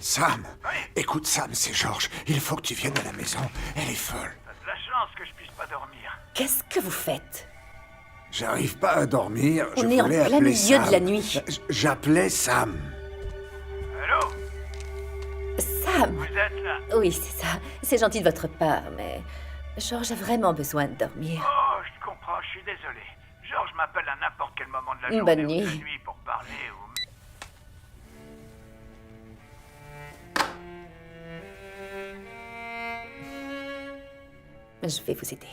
Sam, écoute Sam, c'est Georges. Il faut que tu viennes à la maison. Elle est folle. T'as de la chance que je puisse pas dormir. Qu'est-ce que vous faites? J'arrive pas à dormir. Je On est en voulais plein appeler milieu Sam. de la nuit. J'appelais Sam. Allô? Sam! Vous êtes là? Oui, c'est ça. C'est gentil de votre part, mais Georges a vraiment besoin de dormir. Oh, je comprends, je suis désolé. Georges m'appelle à n'importe quel moment de la Une journée bonne ou de la nuit. nuit pour parler ou... Je vais vous aider.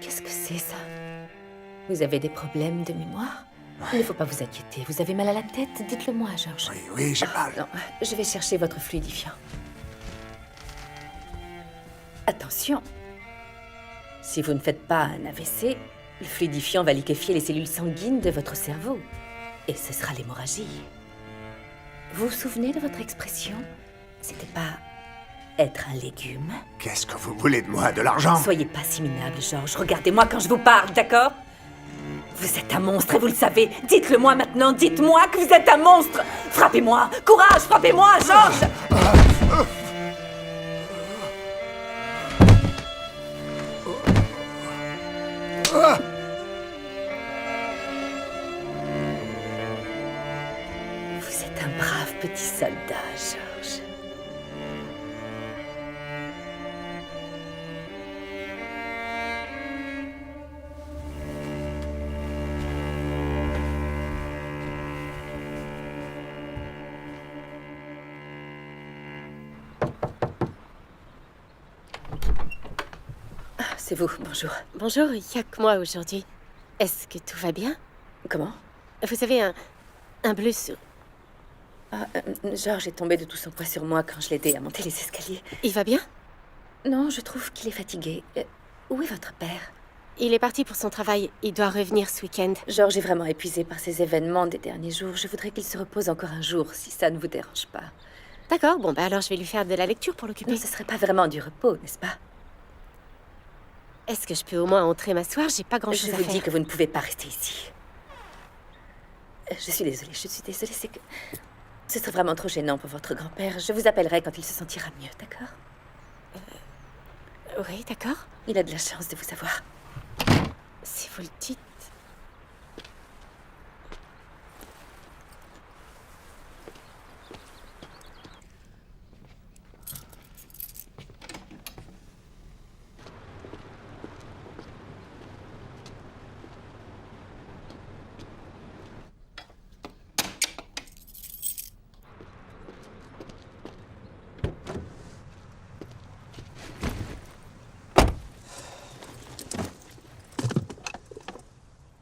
Qu'est-ce que c'est, ça? Vous avez des problèmes de mémoire? Il ne faut pas vous inquiéter. Vous avez mal à la tête? Dites-le moi, Georges. Oui, oui, j'ai mal. Non, je vais chercher votre fluidifiant. Attention. Si vous ne faites pas un AVC, le fluidifiant va liquéfier les cellules sanguines de votre cerveau. Et ce sera l'hémorragie. Vous vous souvenez de votre expression? C'était pas être un légume. Qu'est-ce que vous voulez de moi? De l'argent? Soyez pas si minable, Georges. Regardez-moi quand je vous parle, d'accord? Vous êtes un monstre et vous le savez. Dites-le moi maintenant, dites-moi que vous êtes un monstre. Frappez-moi, courage, frappez-moi, Georges. Vous êtes un brave petit soldat, Georges. C'est vous, bonjour. Bonjour, il n'y a que moi aujourd'hui. Est-ce que tout va bien? Comment? Vous avez un bleu sur... Georges est tombé de tout son poids sur moi quand je l'ai aidé à monter les escaliers. Il va bien? Non, je trouve qu'il est fatigué. Où est votre père? Il est parti pour son travail. Il doit revenir ce week-end. Georges est vraiment épuisé par ces événements des derniers jours. Je voudrais qu'il se repose encore un jour, si ça ne vous dérange pas. D'accord, bon, bah alors je vais lui faire de la lecture pour l'occuper. Non, ce serait pas vraiment du repos, n'est-ce pas? Est-ce que je peux au moins entrer m'asseoir? J'ai pas grand-chose Je à vous faire. dis que vous ne pouvez pas rester ici. Je suis désolée, c'est que... Ce serait vraiment trop gênant pour votre grand-père. Je vous appellerai quand il se sentira mieux, d'accord? Oui, d'accord. Il a de la chance de vous avoir. Si vous le dites...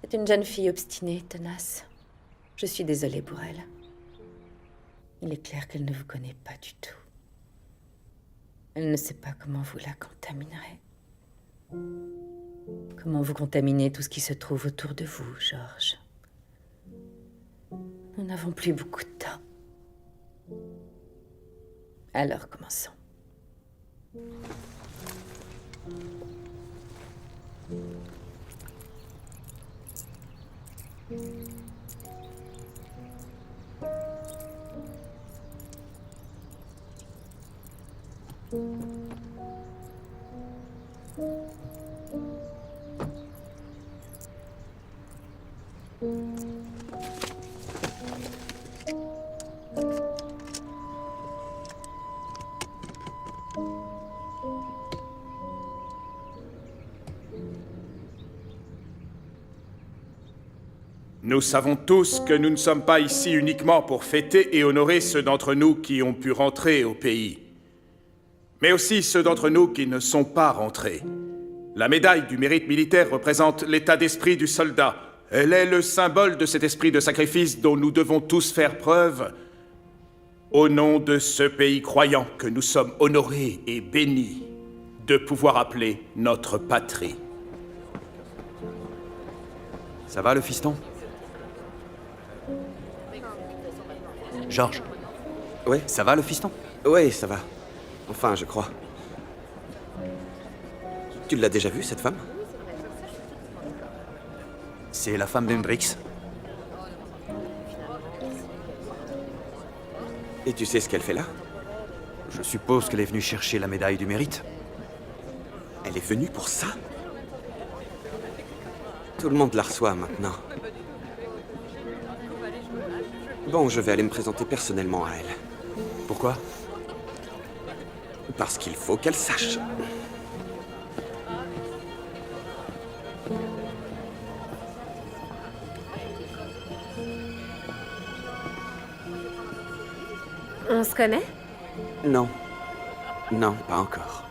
C'est une jeune fille obstinée, tenace. Je suis désolée pour elle. Il est clair qu'elle ne vous connaît pas du tout. Elle ne sait pas comment vous la contaminerez. Comment vous contaminez tout ce qui se trouve autour de vous, Georges. Nous n'avons plus beaucoup de temps. Alors, commençons. Nous savons tous que nous ne sommes pas ici uniquement pour fêter et honorer ceux d'entre nous qui ont pu rentrer au pays, mais aussi ceux d'entre nous qui ne sont pas rentrés. La médaille du mérite militaire représente l'état d'esprit du soldat. Elle est le symbole de cet esprit de sacrifice dont nous devons tous faire preuve au nom de ce pays croyant que nous sommes honorés et bénis de pouvoir appeler notre patrie. Ça va, le fiston? Georges? Ouais, Ça va, le fiston? ouais, ça va. Enfin, je crois. Tu l'as déjà vue, cette femme? C'est la femme d'Hendrix. Et tu sais ce qu'elle fait là? Je suppose qu'elle est venue chercher la médaille du mérite. Elle est venue pour ça? Tout le monde la reçoit maintenant. Bon, je vais aller me présenter personnellement à elle. Pourquoi? Parce qu'il faut qu'elle sache. On se connaît? Non. Non, pas encore.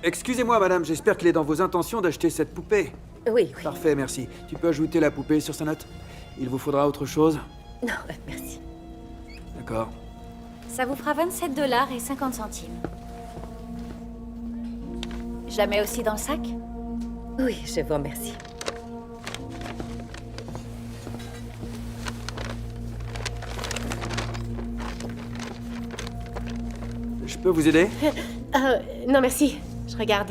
Excusez-moi, madame, j'espère qu'il est dans vos intentions d'acheter cette poupée. Oui, oui. Parfait, merci. Tu peux ajouter la poupée sur sa note? Il vous faudra autre chose? Non, merci. D'accord. Ça vous fera 27 $ et 50 centimes. Je la mets aussi dans le sac? Oui, je vous remercie. Je peux vous aider? Non, merci. Je regarde.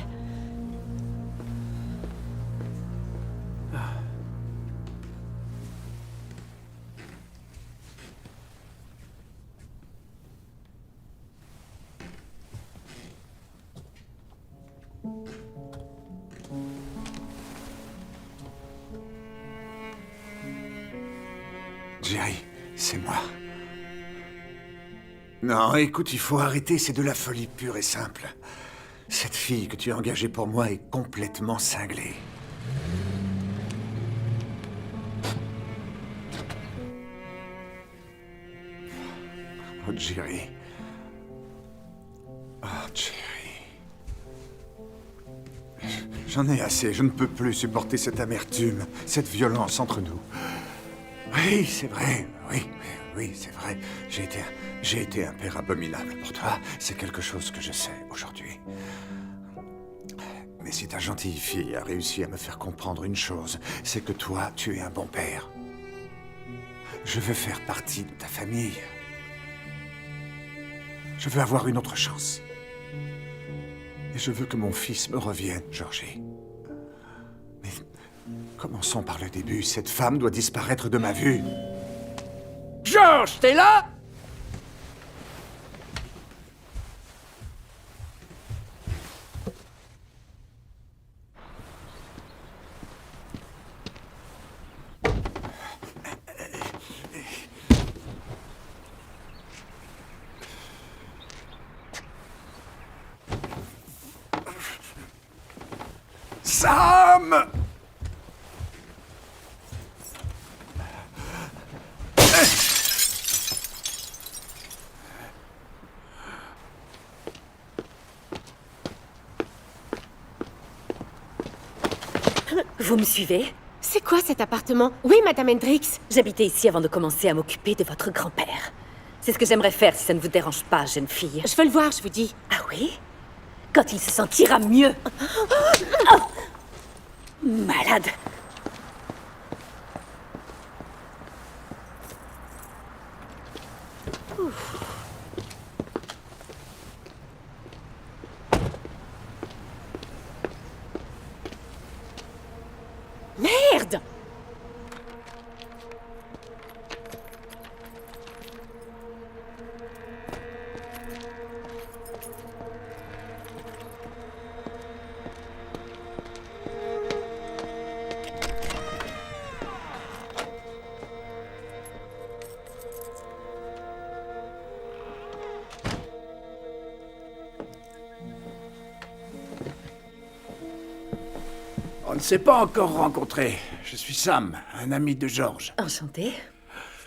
Jerry, c'est moi. Non, écoute, il faut arrêter, c'est de la folie pure et simple. Cette fille que tu as engagée pour moi est complètement cinglée. Oh, Jerry. Oh, Jerry. J'en ai assez, je ne peux plus supporter cette amertume, cette violence entre nous. Oui, c'est vrai, oui, c'est vrai. J'ai été un père abominable pour toi. C'est quelque chose que je sais aujourd'hui. Mais si ta gentille fille a réussi à me faire comprendre une chose, c'est que toi, tu es un bon père. Je veux faire partie de ta famille. Je veux avoir une autre chance. Et je veux que mon fils me revienne, Georgie. Mais commençons par le début. Cette femme doit disparaître de ma vue. George, t'es là? Sam! Vous me suivez? C'est quoi cet appartement? Oui, Madame Hendrix. J'habitais ici avant de commencer à m'occuper de votre grand-père. C'est ce que j'aimerais faire si ça ne vous dérange pas, jeune fille. Je veux le voir, je vous dis. Ah oui? Quand il se sentira mieux. Oh! Malade. ne s'est pas encore rencontrés. Je suis Sam, un ami de George. Enchanté.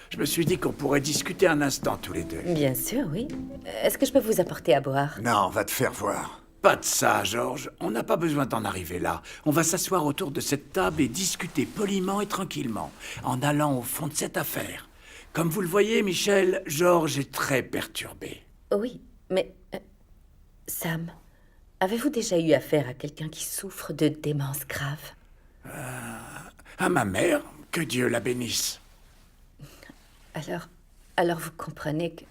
Je me suis dit qu'on pourrait discuter un instant tous les deux. Bien sûr, oui. Est-ce que je peux vous apporter à boire? Non, va te faire voir. Pas de ça, George. On n'a pas besoin d'en arriver là. On va s'asseoir autour de cette table et discuter poliment et tranquillement, en allant au fond de cette affaire. Comme vous le voyez, Michel, George est très perturbé. Oui, mais... Sam, avez-vous déjà eu affaire à quelqu'un qui souffre de démence grave? À ma mère, que Dieu la bénisse. Alors vous comprenez que...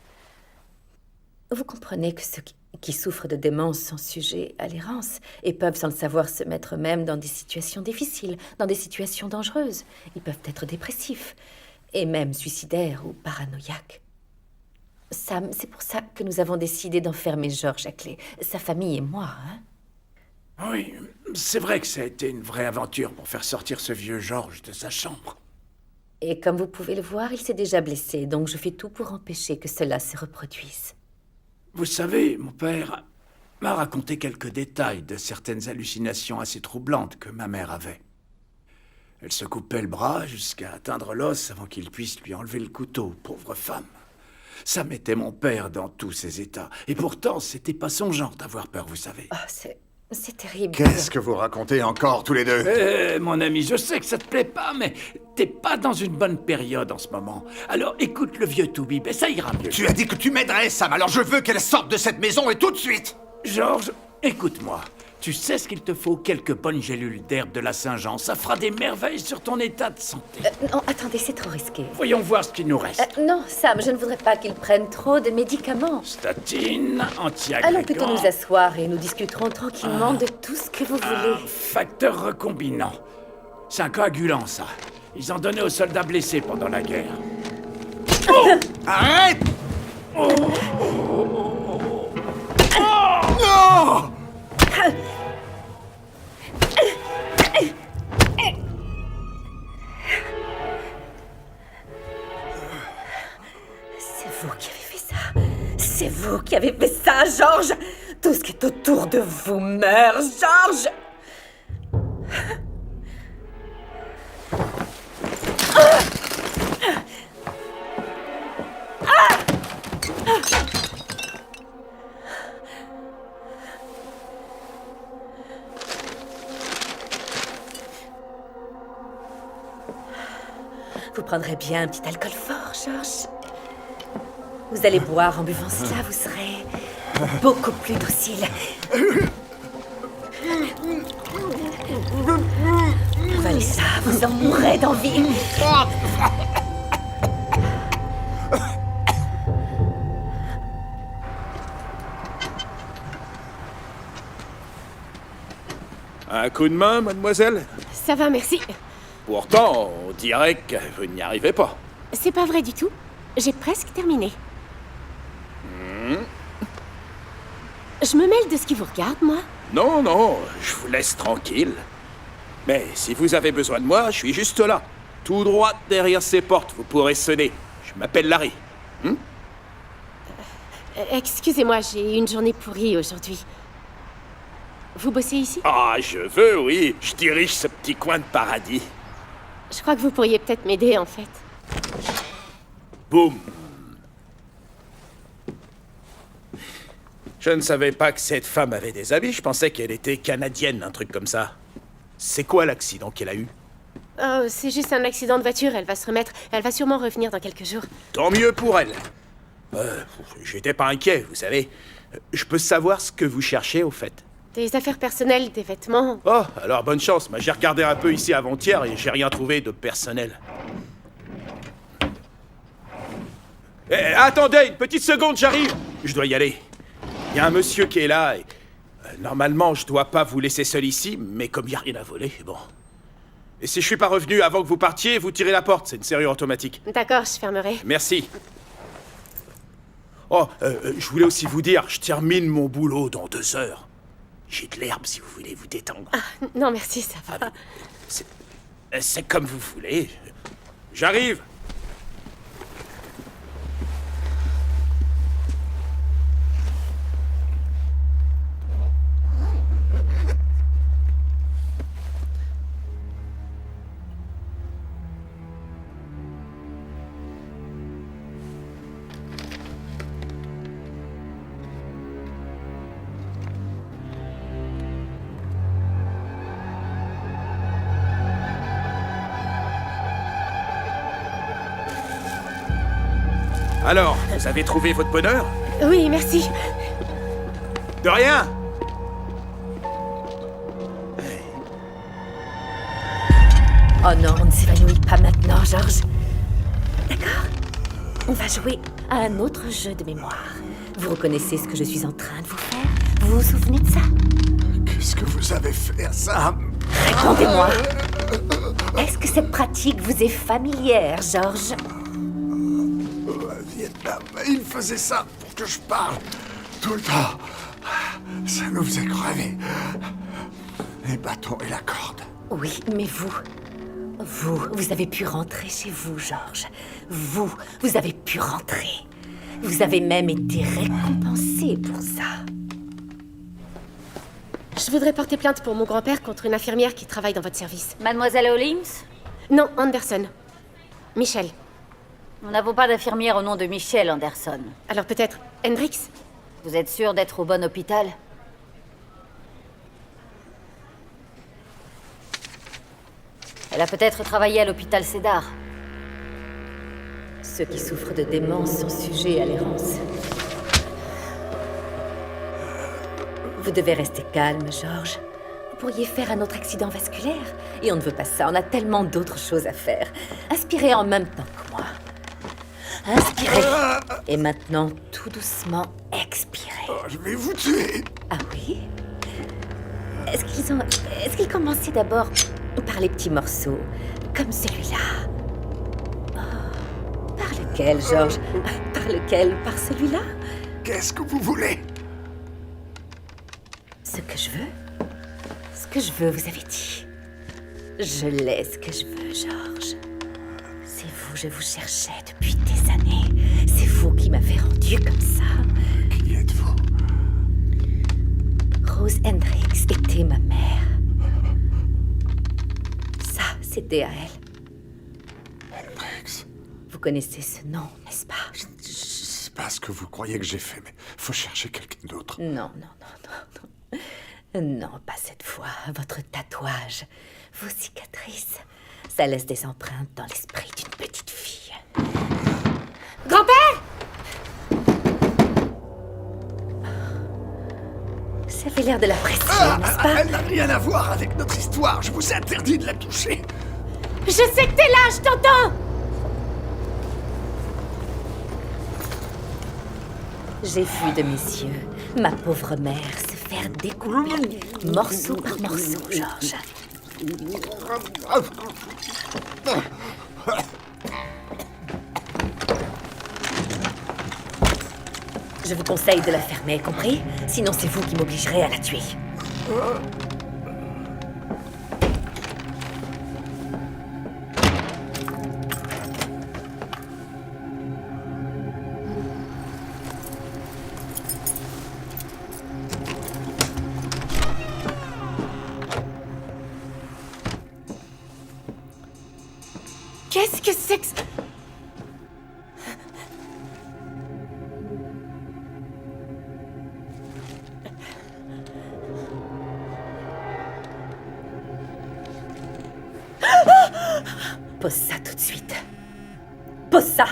Vous comprenez que ceux qui souffrent de démence sont sujets à l'errance et peuvent, sans le savoir, se mettre même dans des situations difficiles, dans des situations dangereuses. Ils peuvent être dépressifs, et même suicidaires ou paranoïaques. Sam, c'est pour ça que nous avons décidé d'enfermer George à clé, sa famille et moi, hein? Oui, c'est vrai que ça a été une vraie aventure pour faire sortir ce vieux George de sa chambre. Et comme vous pouvez le voir, il s'est déjà blessé, donc je fais tout pour empêcher que cela se reproduise. Vous savez, mon père m'a raconté quelques détails de certaines hallucinations assez troublantes que ma mère avait. Elle se coupait le bras jusqu'à atteindre l'os avant qu'il puisse lui enlever le couteau, pauvre femme. Ça mettait mon père dans tous ses états. Et pourtant, c'était pas son genre d'avoir peur, vous savez. Oh, c'est terrible. Qu'est-ce que vous racontez encore tous les deux? Mon ami, je sais que ça te plaît pas, mais t'es pas dans une bonne période en ce moment. Alors écoute le vieux Toubib et ça ira mieux. Tu as dit que tu m'aiderais, Sam, alors je veux qu'elle sorte de cette maison et tout de suite. Georges, écoute-moi. Tu sais ce qu'il te faut, quelques bonnes gélules d'herbe de la Saint-Jean. Ça fera des merveilles sur ton état de santé. Non, attendez, c'est trop risqué. Voyons voir ce qu'il nous reste. Non, Sam, je ne voudrais pas qu'il prenne trop de médicaments. Statine, anti-agrégant... Allons plutôt nous asseoir et nous discuterons tranquillement de tout ce que vous voulez. Facteur recombinant. C'est un coagulant, ça. Ils en donnaient aux soldats blessés pendant la guerre. Oh! Arrête! Non! C'est vous qui avez fait ça. C'est vous qui avez fait ça, George. Tout ce qui est autour de vous meurt, George. Vous prendrez bien un petit alcool fort, George. Vous allez boire en buvant cela, vous serez beaucoup plus docile. Avalez ça, vous en mourrez d'envie. Un coup de main, mademoiselle? Ça va, merci. Pourtant, on dirait que vous n'y arrivez pas. C'est pas vrai du tout. J'ai presque terminé. Je me mêle de ce qui vous regarde, moi. Non, non, je vous laisse tranquille. Mais si vous avez besoin de moi, je suis juste là. Tout droit derrière ces portes, vous pourrez sonner. Je m'appelle Larry. Excusez-moi, j'ai eu une journée pourrie aujourd'hui. Vous bossez ici? Ah, je veux, oui. Je dirige ce petit coin de paradis. Je crois que vous pourriez peut-être m'aider, en fait. Boum. Je ne savais pas que cette femme avait des habits. Je pensais qu'elle était canadienne, un truc comme ça. C'est quoi l'accident qu'elle a eu? Oh, c'est juste un accident de voiture, elle va se remettre. Elle va sûrement revenir dans quelques jours. Tant mieux pour elle. J'étais pas inquiet, vous savez. Je peux savoir ce que vous cherchez, au fait? Des affaires personnelles, des vêtements. Oh, alors bonne chance. Moi, j'ai regardé un peu ici avant-hier et j'ai rien trouvé de personnel. Attendez, une petite seconde, j'arrive. Je dois y aller. Il y a un monsieur qui est là et... normalement, je dois pas vous laisser seul ici, mais comme il n'y a rien à voler, bon... Et si je suis pas revenu avant que vous partiez, vous tirez la porte, c'est une serrure automatique. D'accord, je fermerai. Merci. Oh, je voulais aussi vous dire, je termine mon boulot dans 2 heures. J'ai de l'herbe si vous voulez vous détendre. Ah, non, merci, ça va. C'est comme vous voulez. J'arrive. Alors, vous avez trouvé votre bonheur? Oui, merci. De rien! Oh non, on ne s'évanouit pas maintenant, Georges. D'accord. On va jouer à un autre jeu de mémoire. Vous reconnaissez ce que je suis en train de vous faire? Vous vous souvenez de ça? Qu'est-ce que vous avez fait à ça? Répondez-moi. Est-ce que cette pratique vous est familière, Georges? Vietnam, il faisait ça pour que je parle. Tout le temps. Ça nous faisait crever. Les bâtons et la corde. Oui, mais vous avez pu rentrer chez vous, Georges. Vous avez pu rentrer. Vous avez même été récompensé pour ça. Je voudrais porter plainte pour mon grand-père contre une infirmière qui travaille dans votre service. Mademoiselle Hollings? Non, Anderson. Michel. Nous n'avons pas d'infirmière au nom de Michel Anderson. Alors peut-être Hendrix? Vous êtes sûr d'être au bon hôpital? Elle a peut-être travaillé à l'hôpital Cédar. Ceux qui souffrent de démence sont sujets à l'errance. Vous devez rester calme, Georges. Vous pourriez faire un autre accident vasculaire. Et on ne veut pas ça, on a tellement d'autres choses à faire. Inspirez en même temps que moi. Inspirez. Et maintenant, tout doucement, expirez. Oh, je vais vous tuer. Ah oui? Est-ce qu'ils commençaient d'abord par les petits morceaux, comme celui-là? Oh, par lequel, Georges? Par lequel? Par celui-là? Qu'est-ce que vous voulez? Ce que je veux? Ce que je veux, vous avez dit. Je l'ai, ce que je veux, Georges. C'est vous, je vous cherchais depuis des années. C'est vous qui m'avez rendu comme ça. Qui êtes-vous? Rose Hendrix était ma mère. Ça, c'était à elle. Hendrix. Vous connaissez ce nom, n'est-ce pas? Je sais pas ce que vous croyez que j'ai fait, mais faut chercher quelqu'un d'autre. Non. Non, pas cette fois. Votre tatouage, vos cicatrices, ça laisse des empreintes dans l'esprit d'une petite fille. Grand-père! Ça avait l'air de la pression, n'est-ce pas? Elle n'a rien à voir avec notre histoire. Je vous ai interdit de la toucher. Je sais que t'es là, je t'entends! J'ai vu de mes yeux ma pauvre mère se faire découper, morceau par morceau, Georges. Je vous conseille de la fermer, compris? Sinon, c'est vous qui m'obligerez à la tuer. Qu'est-ce que c'est que ça? Pose ça tout de suite. Pose ça!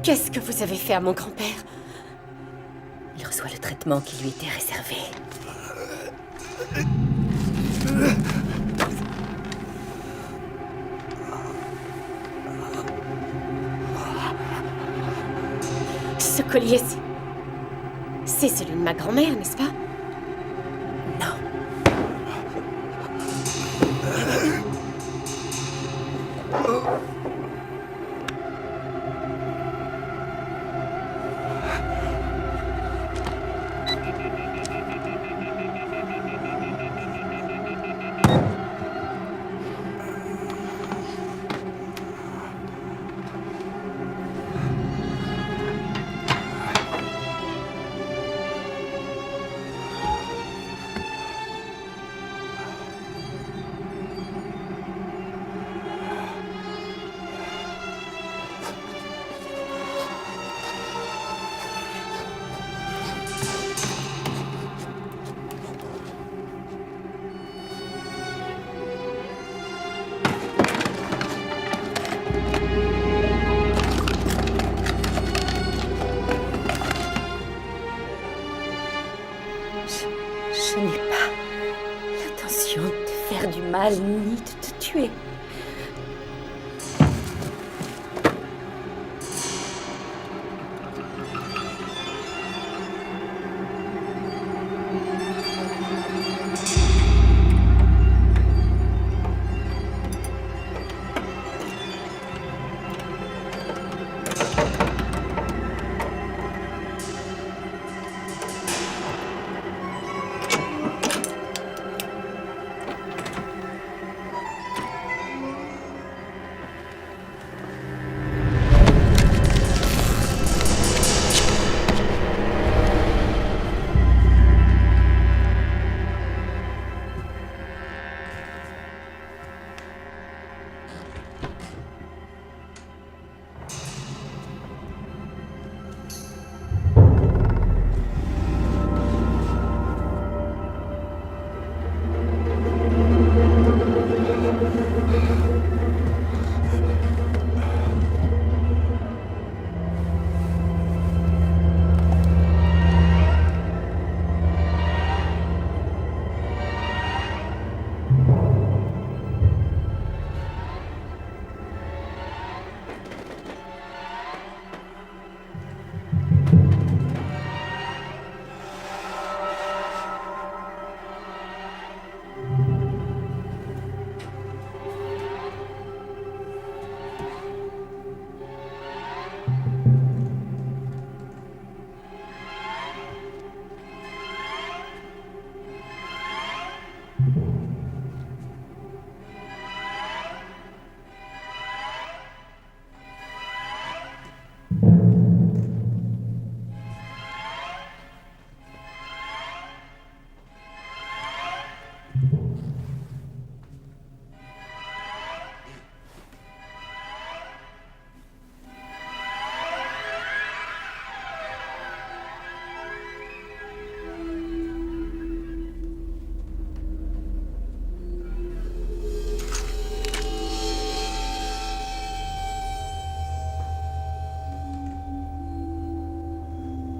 Qu'est-ce que vous avez fait à mon grand-père? Il reçoit le traitement qui lui était réservé. Ce collier, c'est celui de ma grand-mère, n'est-ce pas? Non. intention de te faire du mal ni de te tuer.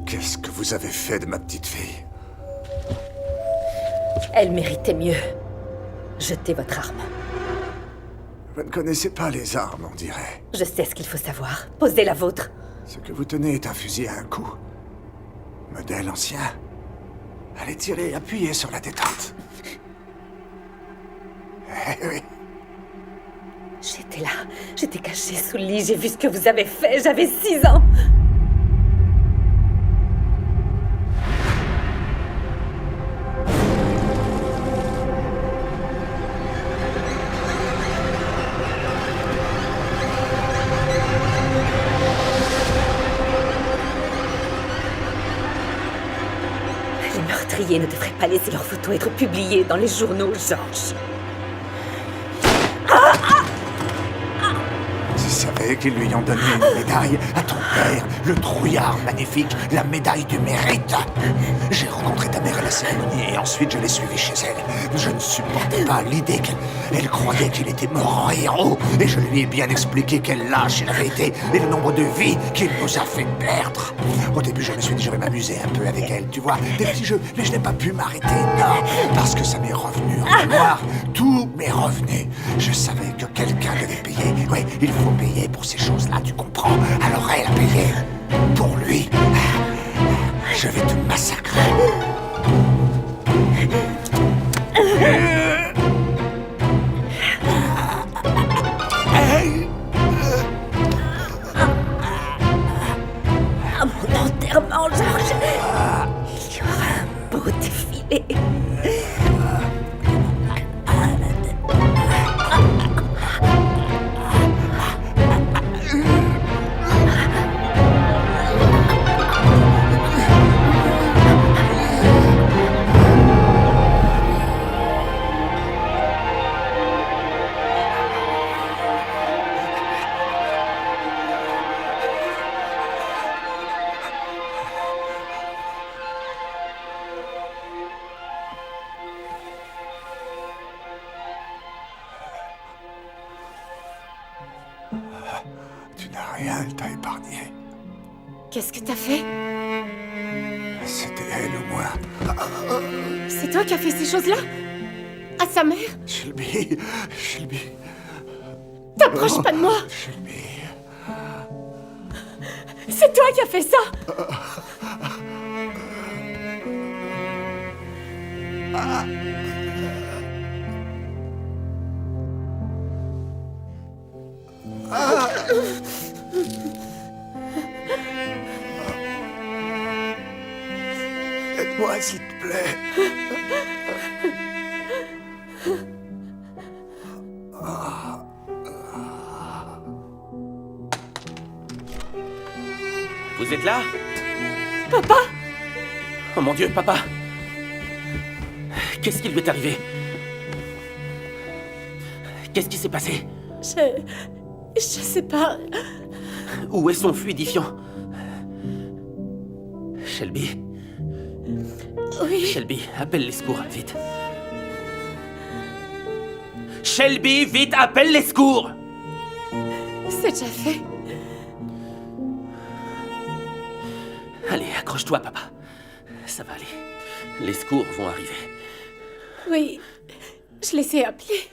Qu'est-ce que vous avez fait de ma petite fille? Elle méritait mieux. Jetez votre arme. Vous ne connaissez pas les armes, on dirait. Je sais ce qu'il faut savoir. Posez la vôtre. Ce que vous tenez est un fusil à un coup. Modèle ancien. Allez tirer, appuyez sur la détente. Eh oui. J'étais là. J'étais cachée sous le lit. J'ai vu ce que vous avez fait. J'avais 6 ans. Les meurtriers ne devraient pas laisser leurs photos être publiées dans les journaux, George. Tu savais qu'ils lui ont donné une médaille à ton père, le trouillard magnifique, la médaille du mérite. J'ai rencontré ta mère à la cérémonie et ensuite je l'ai suivie chez elle. Je ne supportais pas l'idée qu'elle croyait qu'il était mort en héros et je lui ai bien expliqué quel lâche il avait été et le nombre de vies qu'il nous a fait perdre. Au début, je me suis dit je vais m'amuser un peu avec elle, tu vois, des petits jeux, mais je n'ai pas pu m'arrêter, non, parce que ça m'est revenu en mémoire. Tout m'est revenu. Je savais que quelqu'un devait payer. Oui, il faut payer pour ces choses-là, tu comprends? Alors elle a payé. Pour lui. Je vais te massacrer. À mon enterrement, George, il y aura un beau défilé. Tu n'as rien, elle t'a épargné. Qu'est-ce que t'as fait? C'était elle ou moi. C'est toi qui as fait ces choses-là? À sa mère? Shelby. T'approches pas de moi! Shelby. C'est toi qui as fait ça! Aide-moi, s'il te plaît. Vous êtes là? Papa! Oh mon Dieu, papa! Qu'est-ce qui lui est arrivé? Qu'est-ce qui s'est passé? Je sais pas. Où est son fluidifiant? Shelby? Oui. Shelby, appelle les secours, vite. Shelby, vite, appelle les secours! C'est déjà fait. Allez, accroche-toi, papa. Ça va aller. Les secours vont arriver. Oui. Je les ai appelés.